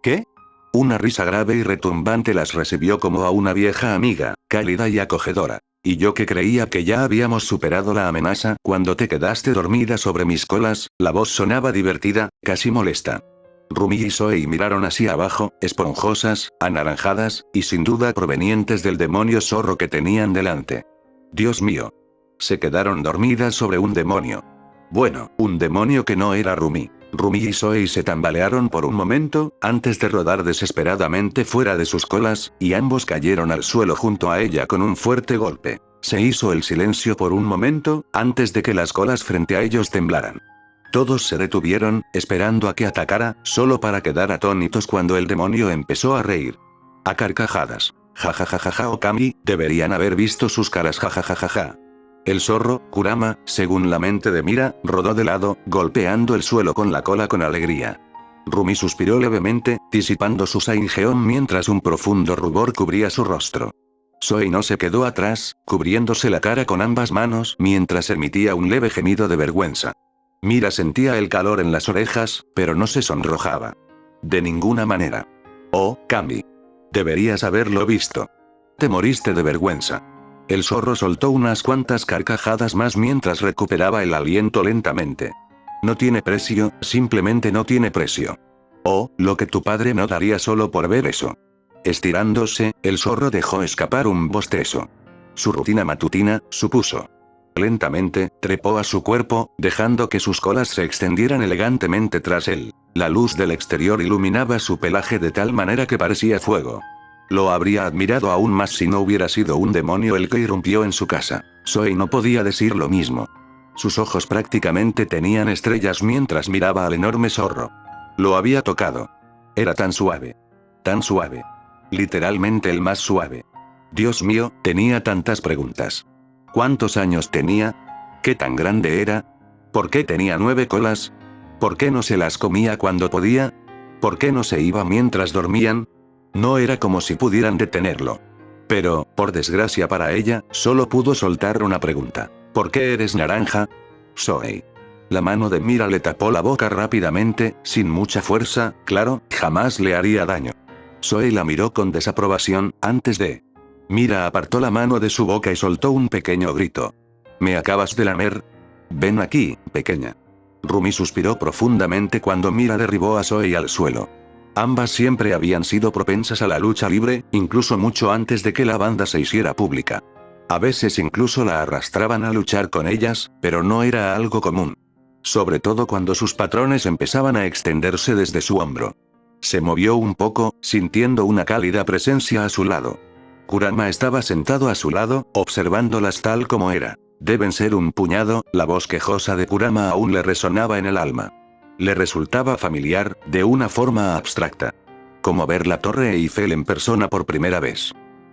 ¿Qué? Una risa grave y retumbante las recibió como a una vieja amiga, cálida y acogedora. Y yo que creía que ya habíamos superado la amenaza cuando te quedaste dormida sobre mis colas, la voz sonaba divertida, casi molesta. Rumi y Zoe miraron hacia abajo, esponjosas, anaranjadas, y sin duda provenientes del demonio zorro que tenían delante. Dios mío. Se quedaron dormidas sobre un demonio. Bueno, un demonio que no era Rumi. Rumi y Zoe se tambalearon por un momento, antes de rodar desesperadamente fuera de sus colas, y ambos cayeron al suelo junto a ella con un fuerte golpe. Se hizo el silencio por un momento, antes de que las colas frente a ellos temblaran. Todos se detuvieron, esperando a que atacara, solo para quedar atónitos cuando el demonio empezó a reír. A carcajadas. Jajajajaja Okami, deberían haber visto sus caras jajajajaja. El zorro, Kurama, según la mente de Mira, rodó de lado, golpeando el suelo con la cola con alegría. Rumi suspiró levemente, disipando su Saingeom mientras un profundo rubor cubría su rostro. Zoe no se quedó atrás, cubriéndose la cara con ambas manos mientras emitía un leve gemido de vergüenza. Mira sentía el calor en las orejas, pero no se sonrojaba. De ninguna manera. Oh, Kami. Deberías haberlo visto. Te moriste de vergüenza. El zorro soltó unas cuantas carcajadas más mientras recuperaba el aliento lentamente. No tiene precio, simplemente no tiene precio. Oh, lo que tu padre no daría solo por ver eso. Estirándose, el zorro dejó escapar un bostezo. Su rutina matutina, supuso. Lentamente, trepó a su cuerpo, dejando que sus colas se extendieran elegantemente tras él. La luz del exterior iluminaba su pelaje de tal manera que parecía fuego. Lo habría admirado aún más si no hubiera sido un demonio el que irrumpió en su casa. Zoe no podía decir lo mismo. Sus ojos prácticamente tenían estrellas mientras miraba al enorme zorro. Lo había tocado. Era tan suave. Tan suave. Literalmente el más suave. Dios mío, tenía tantas preguntas. ¿Cuántos años tenía? ¿Qué tan grande era? ¿Por qué tenía 9 colas? ¿Por qué no se las comía cuando podía? ¿Por qué no se iba mientras dormían? No era como si pudieran detenerlo. Pero, por desgracia para ella, solo pudo soltar una pregunta. ¿Por qué eres naranja? Zoe. La mano de Mira le tapó la boca rápidamente, sin mucha fuerza, claro, jamás le haría daño. Zoe la miró con desaprobación, antes de... Mira apartó la mano de su boca y soltó un pequeño grito. ¿Me acabas de lamer? Ven aquí, pequeña. Rumi suspiró profundamente cuando Mira derribó a Zoe al suelo. Ambas siempre habían sido propensas a la lucha libre, incluso mucho antes de que la banda se hiciera pública. A veces incluso la arrastraban a luchar con ellas, pero no era algo común. Sobre todo cuando sus patrones empezaban a extenderse desde su hombro. Se movió un poco, sintiendo una cálida presencia a su lado. Kurama estaba sentado a su lado, observándolas tal como era. Deben ser un puñado, la voz quejosa de Kurama aún le resonaba en el alma. Le resultaba familiar, de una forma abstracta. Como ver la Torre Eiffel en persona por primera vez.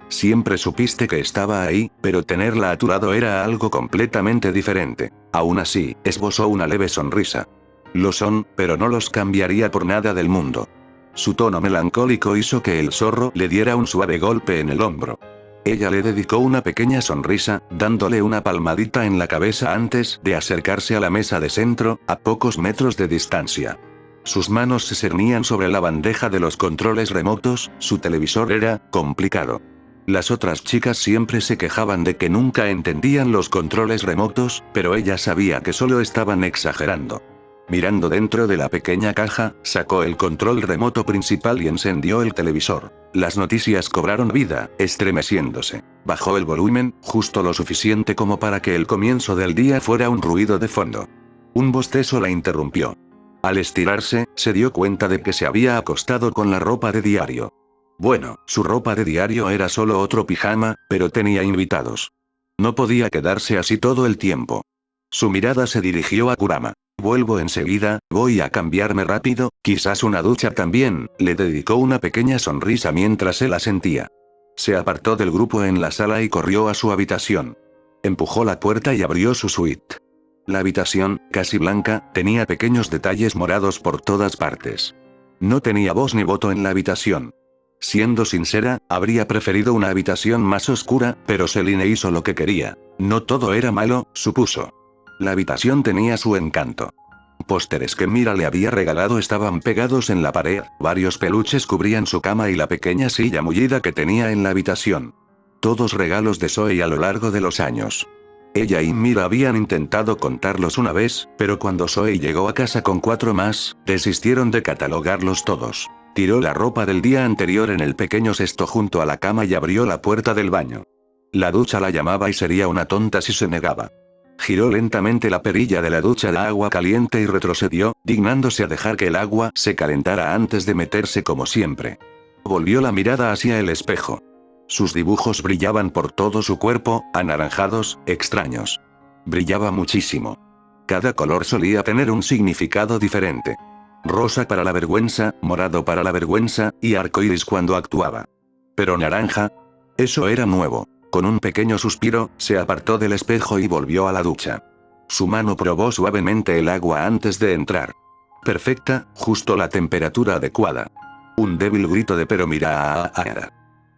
Siempre supiste que estaba ahí, pero tenerla a tu lado era algo completamente diferente. Aún así, esbozó una leve sonrisa. Lo son, pero no los cambiaría por nada del mundo. Su tono melancólico hizo que el zorro le diera un suave golpe en el hombro. Ella le dedicó una pequeña sonrisa, dándole una palmadita en la cabeza antes de acercarse a la mesa de centro, a pocos metros de distancia. Sus manos se cernían sobre la bandeja de los controles remotos, su televisor era complicado. Las otras chicas siempre se quejaban de que nunca entendían los controles remotos, pero ella sabía que solo estaban exagerando. Mirando dentro de la pequeña caja, sacó el control remoto principal y encendió el televisor. Las noticias cobraron vida, estremeciéndose. Bajó el volumen, justo lo suficiente como para que el comienzo del día fuera un ruido de fondo. Un bostezo la interrumpió. Al estirarse, se dio cuenta de que se había acostado con la ropa de diario. Bueno, su ropa de diario era solo otro pijama, pero tenía invitados. No podía quedarse así todo el tiempo. Su mirada se dirigió a Kurama. Vuelvo enseguida, voy a cambiarme rápido, quizás una ducha también, le dedicó una pequeña sonrisa mientras él asentía. Se apartó del grupo en la sala y corrió a su habitación. Empujó la puerta y abrió su suite. La habitación, casi blanca, tenía pequeños detalles morados por todas partes. No tenía voz ni voto en la habitación. Siendo sincera, habría preferido una habitación más oscura, pero Celine hizo lo que quería. No todo era malo, supuso. La habitación tenía su encanto. Pósteres que Mira le había regalado estaban pegados en la pared, varios peluches cubrían su cama y la pequeña silla mullida que tenía en la habitación. Todos regalos de Zoe a lo largo de los años. Ella y Mira habían intentado contarlos una vez, pero cuando Zoe llegó a casa con 4 más, desistieron de catalogarlos todos. Tiró la ropa del día anterior en el pequeño cesto junto a la cama y abrió la puerta del baño. La ducha la llamaba y sería una tonta si se negaba. Giró lentamente la perilla de la ducha de agua caliente y retrocedió, dignándose a dejar que el agua se calentara antes de meterse como siempre. Volvió la mirada hacia el espejo. Sus dibujos brillaban por todo su cuerpo, anaranjados, extraños. Brillaba muchísimo. Cada color solía tener un significado diferente. Rosa para la vergüenza, morado para la vergüenza, y arcoíris cuando actuaba. Pero naranja. Eso era nuevo. Con un pequeño suspiro, se apartó del espejo y volvió a la ducha. Su mano probó suavemente el agua antes de entrar. Perfecta, justo la temperatura adecuada. Un débil grito de pero mira.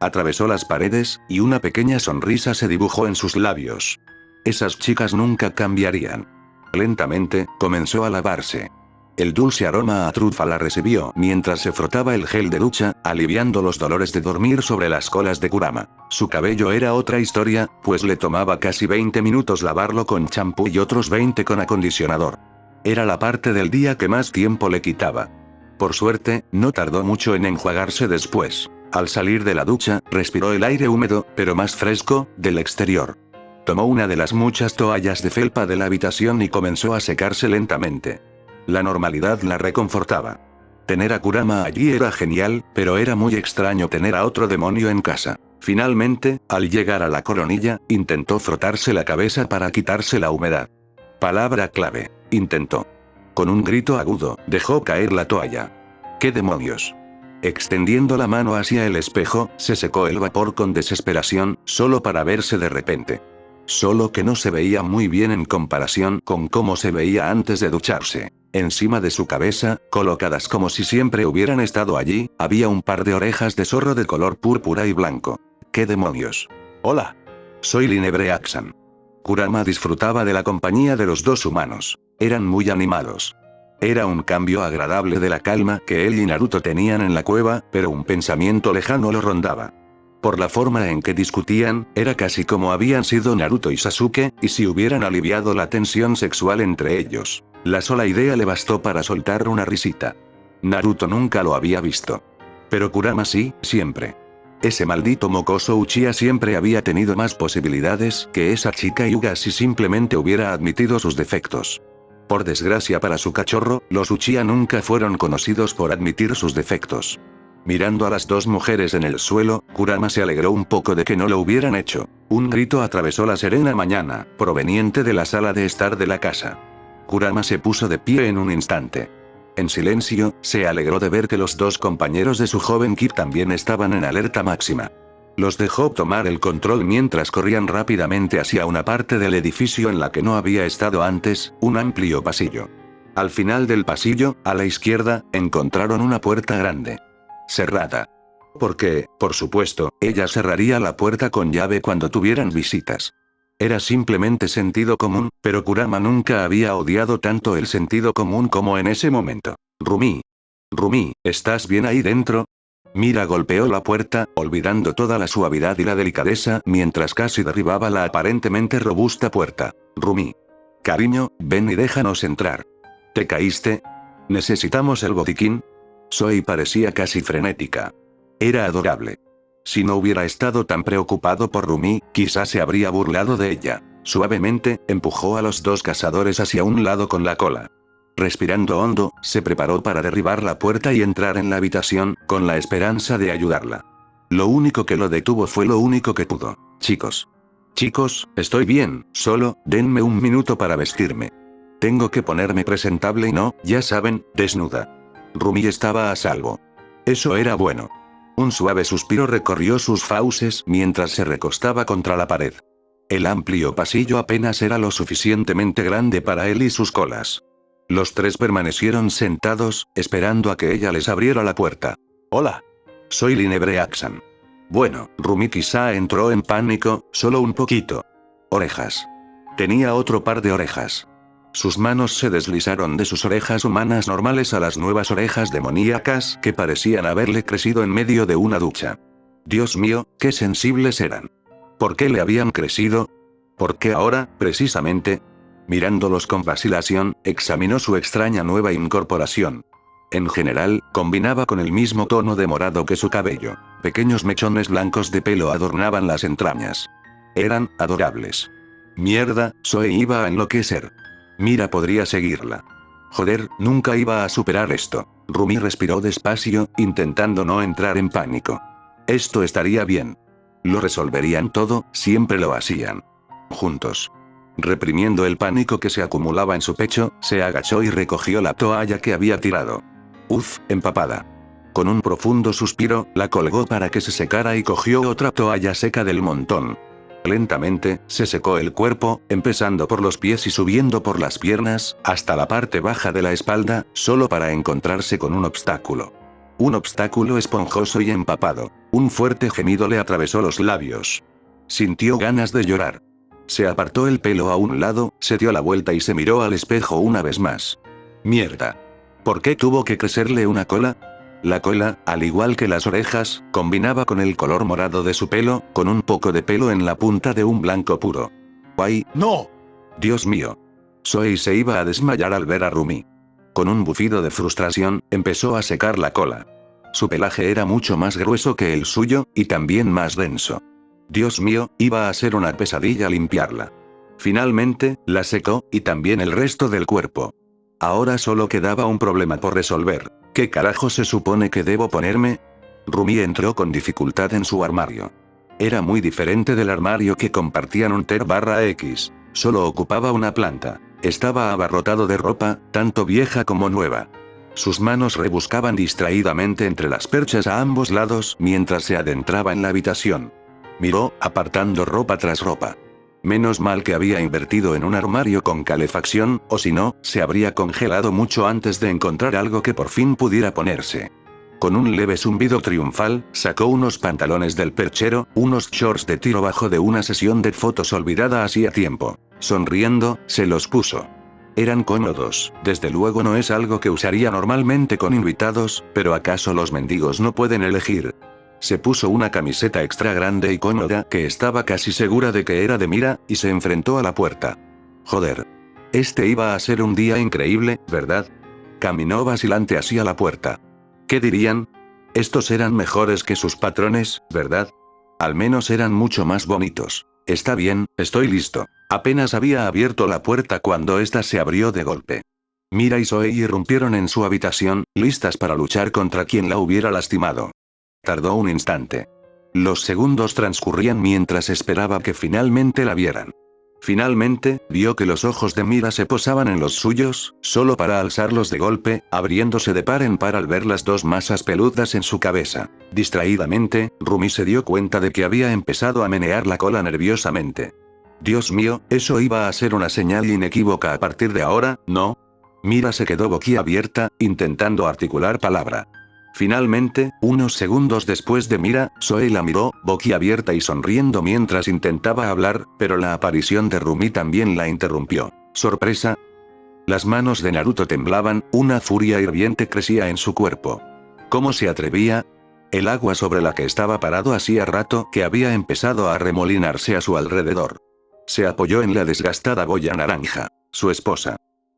Atravesó las paredes, y una pequeña sonrisa se dibujó en sus labios. Esas chicas nunca cambiarían. Lentamente, comenzó a lavarse. El dulce aroma a trufa la recibió mientras se frotaba el gel de ducha, aliviando los dolores de dormir sobre las colas de Kurama. Su cabello era otra historia, pues le tomaba casi 20 minutos lavarlo con champú y otros 20 con acondicionador. Era la parte del día que más tiempo le quitaba. Por suerte, no tardó mucho en enjuagarse después. Al salir de la ducha, respiró el aire húmedo, pero más fresco, del exterior. Tomó una de las muchas toallas de felpa de la habitación y comenzó a secarse lentamente. La normalidad la reconfortaba. Tener a Kurama allí era genial, pero era muy extraño tener a otro demonio en casa. Finalmente, al llegar a la coronilla, intentó frotarse la cabeza para quitarse la humedad. Palabra clave. Intentó. Con un grito agudo, dejó caer la toalla. ¿Qué demonios? Extendiendo la mano hacia el espejo, se secó el vapor con desesperación, solo para verse de repente. Solo que no se veía muy bien en comparación con cómo se veía antes de ducharse. Encima de su cabeza, colocadas como si siempre hubieran estado allí, había un par de orejas de zorro de color púrpura y blanco. ¿Qué demonios? Hola. Soy Linebreaxan. Kurama disfrutaba de la compañía de los dos humanos. Eran muy animados. Era un cambio agradable de la calma que él y Naruto tenían en la cueva, pero un pensamiento lejano lo rondaba. Por la forma en que discutían, era casi como habían sido Naruto y Sasuke, y si hubieran aliviado la tensión sexual entre ellos. La sola idea le bastó para soltar una risita. Naruto nunca lo había visto. Pero Kurama sí, siempre. Ese maldito mocoso Uchiha siempre había tenido más posibilidades que esa chica Hyuga si simplemente hubiera admitido sus defectos. Por desgracia para su cachorro, los Uchiha nunca fueron conocidos por admitir sus defectos. Mirando a las dos mujeres en el suelo, Kurama se alegró un poco de que no lo hubieran hecho. Un grito atravesó la serena mañana, proveniente de la sala de estar de la casa. Kurama se puso de pie en un instante. En silencio, se alegró de ver que los dos compañeros de su joven Kid también estaban en alerta máxima. Los dejó tomar el control mientras corrían rápidamente hacia una parte del edificio en la que no había estado antes, un amplio pasillo. Al final del pasillo, a la izquierda, encontraron una puerta grande. Cerrada. Porque, por supuesto, ella cerraría la puerta con llave cuando tuvieran visitas. Era simplemente sentido común, pero Kurama nunca había odiado tanto el sentido común como en ese momento. Rumi. Rumi, ¿estás bien ahí dentro? Mira golpeó la puerta, olvidando toda la suavidad y la delicadeza mientras casi derribaba la aparentemente robusta puerta. Rumi. Cariño, ven y déjanos entrar. ¿Te caíste? ¿Necesitamos el botiquín? Zoe parecía casi frenética. Era adorable. Si no hubiera estado tan preocupado por Rumi, quizás se habría burlado de ella. Suavemente, empujó a los dos cazadores hacia un lado con la cola. Respirando hondo, se preparó para derribar la puerta y entrar en la habitación, con la esperanza de ayudarla. Lo único que lo detuvo fue lo único que pudo. Chicos. Chicos, estoy bien, solo, denme un minuto para vestirme. Tengo que ponerme presentable y no, ya saben, desnuda. Rumi estaba a salvo. Eso era bueno. Un suave suspiro recorrió sus fauces mientras se recostaba contra la pared. El amplio pasillo apenas era lo suficientemente grande para él y sus colas. Los tres permanecieron sentados, esperando a que ella les abriera la puerta. Hola. Soy Linebre Axan. Bueno, Rumi quizá entró en pánico, solo un poquito. Orejas. Tenía otro par de orejas. Sus manos se deslizaron de sus orejas humanas normales a las nuevas orejas demoníacas que parecían haberle crecido en medio de una ducha. Dios mío, qué sensibles eran. ¿Por qué le habían crecido? ¿Por qué ahora, precisamente? Mirándolos con vacilación, examinó su extraña nueva incorporación. En general, combinaba con el mismo tono de morado que su cabello. Pequeños mechones blancos de pelo adornaban las entrañas. Eran adorables. Mierda, Zoe iba a enloquecer. Mira podría seguirla. Joder, nunca iba a superar esto. Rumi respiró despacio, intentando no entrar en pánico. Esto estaría bien. Lo resolverían todo, siempre lo hacían. Juntos. Reprimiendo el pánico que se acumulaba en su pecho, se agachó y recogió la toalla que había tirado. Uf, empapada. Con un profundo suspiro, la colgó para que se secara y cogió otra toalla seca del montón. Lentamente, se secó el cuerpo, empezando por los pies y subiendo por las piernas, hasta la parte baja de la espalda, solo para encontrarse con un obstáculo. Un obstáculo esponjoso y empapado. Un fuerte gemido le atravesó los labios. Sintió ganas de llorar. Se apartó el pelo a un lado, se dio la vuelta y se miró al espejo una vez más. Mierda. ¿Por qué tuvo que crecerle una cola? La cola, al igual que las orejas, combinaba con el color morado de su pelo, con un poco de pelo en la punta de un blanco puro. ¡Ay, no! Dios mío. Zoe se iba a desmayar al ver a Rumi. Con un bufido de frustración, empezó a secar la cola. Su pelaje era mucho más grueso que el suyo, y también más denso. Dios mío, iba a ser una pesadilla limpiarla. Finalmente, la secó, y también el resto del cuerpo. Ahora solo quedaba un problema por resolver. ¿Qué carajo se supone que debo ponerme? Rumi entró con dificultad en su armario. Era muy diferente del armario que compartían un Ter/X. Solo ocupaba una planta. Estaba abarrotado de ropa, tanto vieja como nueva. Sus manos rebuscaban distraídamente entre las perchas a ambos lados mientras se adentraba en la habitación. Miró, apartando ropa tras ropa. Menos mal que había invertido en un armario con calefacción, o si no, se habría congelado mucho antes de encontrar algo que por fin pudiera ponerse. Con un leve zumbido triunfal, sacó unos pantalones del perchero, unos shorts de tiro bajo de una sesión de fotos olvidada hacía tiempo. Sonriendo, se los puso. Eran cómodos, desde luego no es algo que usaría normalmente con invitados, pero ¿acaso los mendigos no pueden elegir? Se puso una camiseta extra grande y cómoda que estaba casi segura de que era de Mira, y se enfrentó a la puerta. Joder. Este iba a ser un día increíble, ¿verdad? Caminó vacilante hacia la puerta. ¿Qué dirían? Estos eran mejores que sus patrones, ¿verdad? Al menos eran mucho más bonitos. Está bien, estoy listo. Apenas había abierto la puerta cuando ésta se abrió de golpe. Mira y Zoe irrumpieron en su habitación, listas para luchar contra quien la hubiera lastimado. Tardó un instante. Los segundos transcurrían mientras esperaba que finalmente la vieran. Finalmente, vio que los ojos de Mira se posaban en los suyos, solo para alzarlos de golpe, abriéndose de par en par al ver las dos masas peludas en su cabeza. Distraídamente, Rumi se dio cuenta de que había empezado a menear la cola nerviosamente. Dios mío, eso iba a ser una señal inequívoca a partir de ahora, ¿no? Mira se quedó boquiabierta, intentando articular palabra. Finalmente, unos segundos después de Mira, Zoe la miró, boquiabierta y sonriendo mientras intentaba hablar, pero la aparición de Rumi también la interrumpió. ¿Sorpresa? Las manos de Naruto temblaban, una furia hirviente crecía en su cuerpo. ¿Cómo se atrevía? El agua sobre la que estaba parado hacía rato que había empezado a arremolinarse a su alrededor. Se apoyó en la desgastada boya naranja. Su esposa.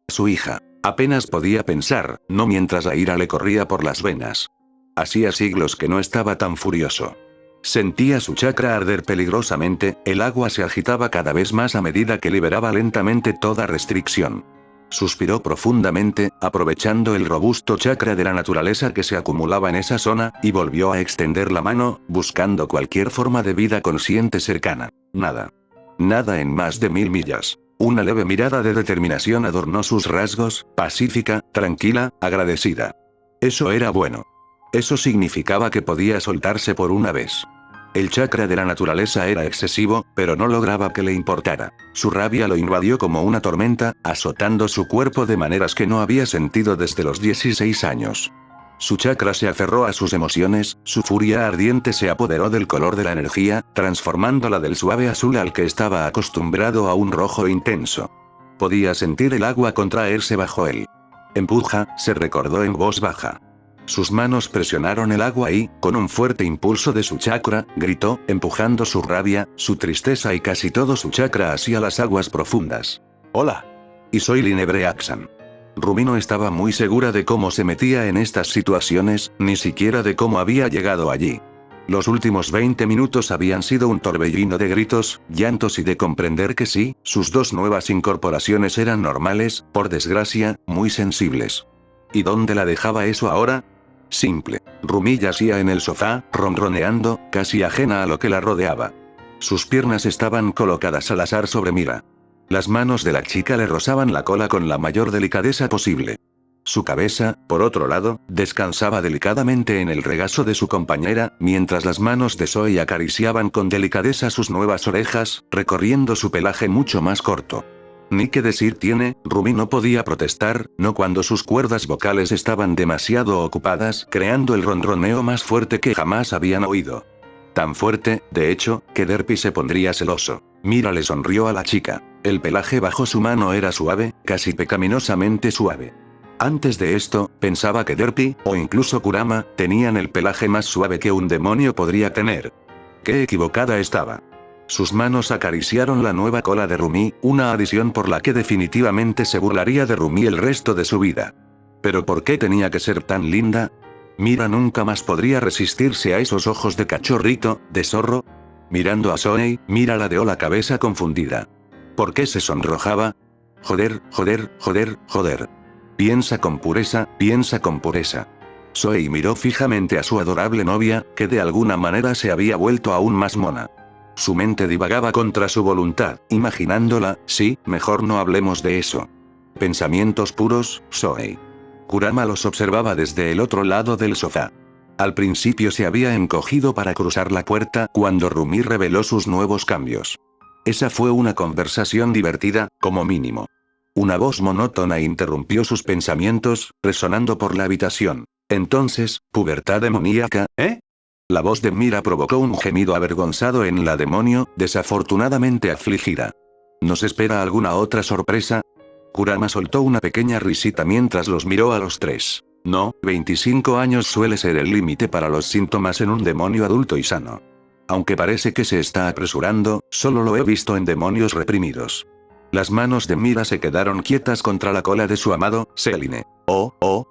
Su hija. Apenas podía pensar, no mientras la ira le corría por las venas. Hacía siglos que no estaba tan furioso. Sentía su chakra arder peligrosamente, el agua se agitaba cada vez más a medida que liberaba lentamente toda restricción. Suspiró profundamente, aprovechando el robusto chakra de la naturaleza que se acumulaba en esa zona, y volvió a extender la mano, buscando cualquier forma de vida consciente cercana. Nada. Nada en más de 1000 millas. Una leve mirada de determinación adornó sus rasgos, pacífica, tranquila, agradecida. Eso era bueno. Eso significaba que podía soltarse por una vez. El chakra de la naturaleza era excesivo, pero no lograba que le importara. Su rabia lo invadió como una tormenta, azotando su cuerpo de maneras que no había sentido desde los 16 años. Su chakra se aferró a sus emociones, su furia ardiente se apoderó del color de la energía, transformándola del suave azul al que estaba acostumbrado a un rojo intenso. Podía sentir el agua contraerse bajo él. Empuja, se recordó en voz baja. Sus manos presionaron el agua y, con un fuerte impulso de su chakra, gritó, empujando su rabia, su tristeza y casi todo su chakra hacia las aguas profundas. Hola. Y soy Linebre Axan. Rumi no estaba muy segura de cómo se metía en estas situaciones, ni siquiera de cómo había llegado allí. Los últimos 20 minutos habían sido un torbellino de gritos, llantos y de comprender que sí, sus dos nuevas incorporaciones eran normales, por desgracia, muy sensibles. ¿Y dónde la dejaba eso ahora? Simple. Rumi yacía en el sofá, ronroneando, casi ajena a lo que la rodeaba. Sus piernas estaban colocadas al azar sobre Mira. Las manos de la chica le rozaban la cola con la mayor delicadeza posible. Su cabeza, por otro lado, descansaba delicadamente en el regazo de su compañera, mientras las manos de Zoe acariciaban con delicadeza sus nuevas orejas, recorriendo su pelaje mucho más corto. Ni qué decir tiene, Rumi no podía protestar, no cuando sus cuerdas vocales estaban demasiado ocupadas, creando el ronroneo más fuerte que jamás habían oído. Tan fuerte, de hecho, que Derpy se pondría celoso. Mira le sonrió a la chica. El pelaje bajo su mano era suave, casi pecaminosamente suave. Antes de esto, pensaba que Derpy, o incluso Kurama, tenían el pelaje más suave que un demonio podría tener. Qué equivocada estaba. Sus manos acariciaron la nueva cola de Rumi, una adición por la que definitivamente se burlaría de Rumi el resto de su vida. ¿Pero por qué tenía que ser tan linda? Mira nunca más podría resistirse a esos ojos de cachorrito, de zorro. Mirando a Zoe, Mira ladeó la cabeza confundida. ¿Por qué se sonrojaba? Joder, joder, joder, joder. Piensa con pureza, piensa con pureza. Zoe miró fijamente a su adorable novia, que de alguna manera se había vuelto aún más mona. Su mente divagaba contra su voluntad, imaginándola, sí, mejor no hablemos de eso. Pensamientos puros, Zoe. Kurama los observaba desde el otro lado del sofá. Al principio se había encogido para cruzar la puerta cuando Rumi reveló sus nuevos cambios. Esa fue una conversación divertida, como mínimo. Una voz monótona interrumpió sus pensamientos, resonando por la habitación. Entonces, pubertad demoníaca, ¿eh? La voz de Mira provocó un gemido avergonzado en la demonio, desafortunadamente afligida. ¿Nos espera alguna otra sorpresa? Kurama soltó una pequeña risita mientras los miró a los tres. No, 25 años suele ser el límite para los síntomas en un demonio adulto y sano. Aunque parece que se está apresurando, solo lo he visto en demonios reprimidos. Las manos de Mira se quedaron quietas contra la cola de su amado, Selene.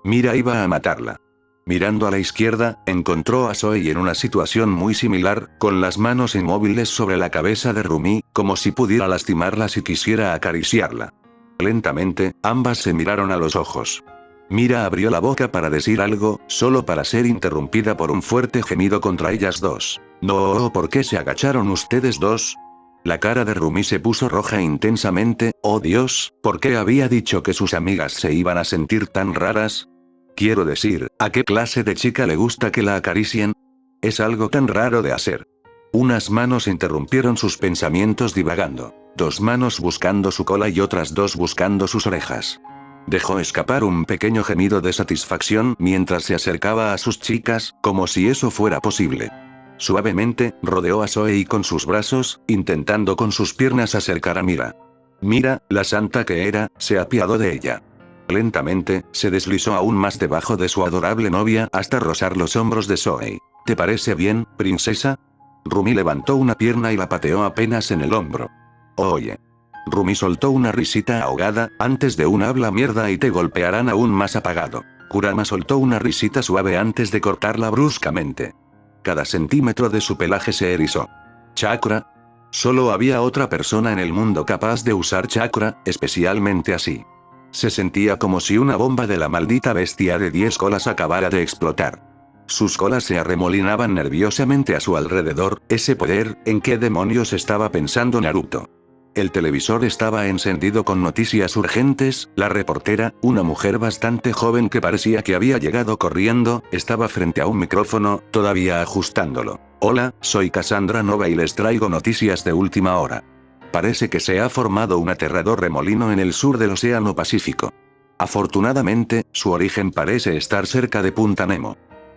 Mira iba a matarla. Mirando a la izquierda, encontró a Zoe en una situación muy similar, con las manos inmóviles sobre la cabeza de Rumi, como si pudiera lastimarla si quisiera acariciarla. Lentamente, ambas se miraron a los ojos. Mira abrió la boca para decir algo, solo para ser interrumpida por un fuerte gemido contra ellas dos. No, ¿por qué se agacharon ustedes dos? La cara de Rumi se puso roja intensamente. Oh Dios, ¿por qué había dicho que sus amigas se iban a sentir tan raras? Quiero decir, ¿a qué clase de chica le gusta que la acaricien? Es algo tan raro de hacer. Unas manos interrumpieron sus pensamientos divagando. Dos manos buscando su cola y otras dos buscando sus orejas. Dejó escapar un pequeño gemido de satisfacción mientras se acercaba a sus chicas, como si eso fuera posible. Suavemente, rodeó a Zoe con sus brazos, intentando con sus piernas acercar a Mira. Mira, la santa que era, se apiadó de ella. Lentamente, se deslizó aún más debajo de su adorable novia hasta rozar los hombros de Zoe. ¿Te parece bien, princesa? Rumi levantó una pierna y la pateó apenas en el hombro. Oye. Rumi soltó una risita ahogada, antes de un habla mierda y te golpearán aún más apagado. Kurama soltó una risita suave antes de cortarla bruscamente. Cada centímetro de su pelaje se erizó. ¿Chakra? Solo había otra persona en el mundo capaz de usar chakra, especialmente así. Se sentía como si una bomba de la maldita bestia de 10 colas acabara de explotar. Sus colas se arremolinaban nerviosamente a su alrededor. Ese poder, ¿en qué demonios estaba pensando Naruto? El televisor estaba encendido con noticias urgentes. La reportera, una mujer bastante joven que parecía que había llegado corriendo, estaba frente a un micrófono, todavía ajustándolo. Hola, soy Cassandra Nova y les traigo noticias de última hora. Parece que se ha formado un aterrador remolino en el sur del Océano Pacífico. Afortunadamente, su origen parece estar cerca de Punta Nemo.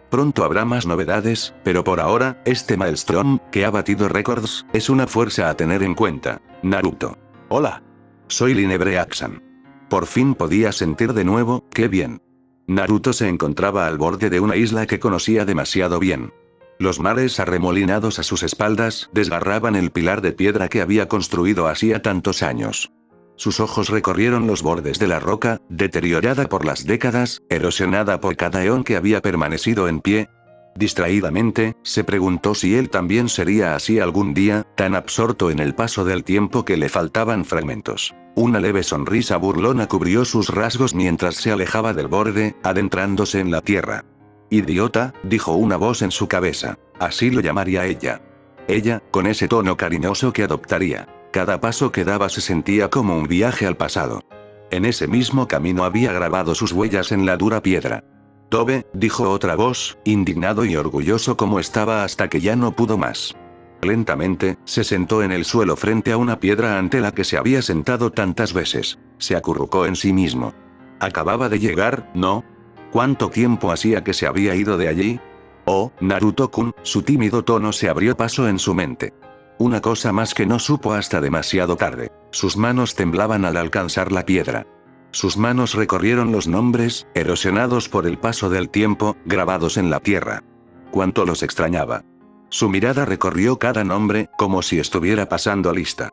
Pronto habrá más novedades, pero por ahora, este Maelstrom, que ha batido récords, es una fuerza a tener en cuenta. Naruto. Hola. Soy Linebre Axan. Por fin podía sentir de nuevo, qué bien. Naruto se encontraba al borde de una isla que conocía demasiado bien. Los mares arremolinados a sus espaldas desgarraban el pilar de piedra que había construido hacía tantos años. Sus ojos recorrieron los bordes de la roca, deteriorada por las décadas, erosionada por cada eón que había permanecido en pie. Distraídamente, se preguntó si él también sería así algún día, tan absorto en el paso del tiempo que le faltaban fragmentos. Una leve sonrisa burlona cubrió sus rasgos mientras se alejaba del borde, adentrándose en la tierra. Idiota, dijo una voz en su cabeza. Así lo llamaría ella. Ella, con ese tono cariñoso que adoptaría. Cada paso que daba se sentía como un viaje al pasado. En ese mismo camino había grabado sus huellas en la dura piedra. Tobe, dijo otra voz, indignado y orgulloso como estaba hasta que ya no pudo más. Lentamente, se sentó en el suelo frente a una piedra ante la que se había sentado tantas veces. Se acurrucó en sí mismo. Acababa de llegar, ¿no? ¿Cuánto tiempo hacía que se había ido de allí? Oh, Naruto-kun, su tímido tono se abrió paso en su mente. Una cosa más que no supo hasta demasiado tarde. Sus manos temblaban al alcanzar la piedra. Sus manos recorrieron los nombres, erosionados por el paso del tiempo, grabados en la tierra. Cuánto los extrañaba. Su mirada recorrió cada nombre, como si estuviera pasando lista.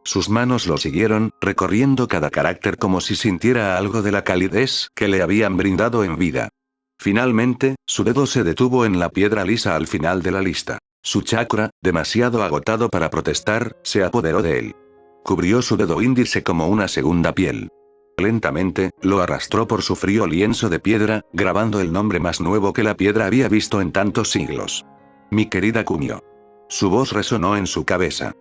Sus manos lo siguieron, recorriendo cada carácter como si sintiera algo de la calidez que le habían brindado en vida. Finalmente, su dedo se detuvo en la piedra lisa al final de la lista. Su chakra, demasiado agotado para protestar, se apoderó de él. Cubrió su dedo índice como una segunda piel. Lentamente, lo arrastró por su frío lienzo de piedra, grabando el nombre más nuevo que la piedra había visto en tantos siglos. Mi querida Kumio. Su voz resonó en su cabeza.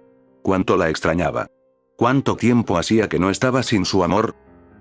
Cuánto la extrañaba. Cuánto tiempo hacía que no estaba sin su amor.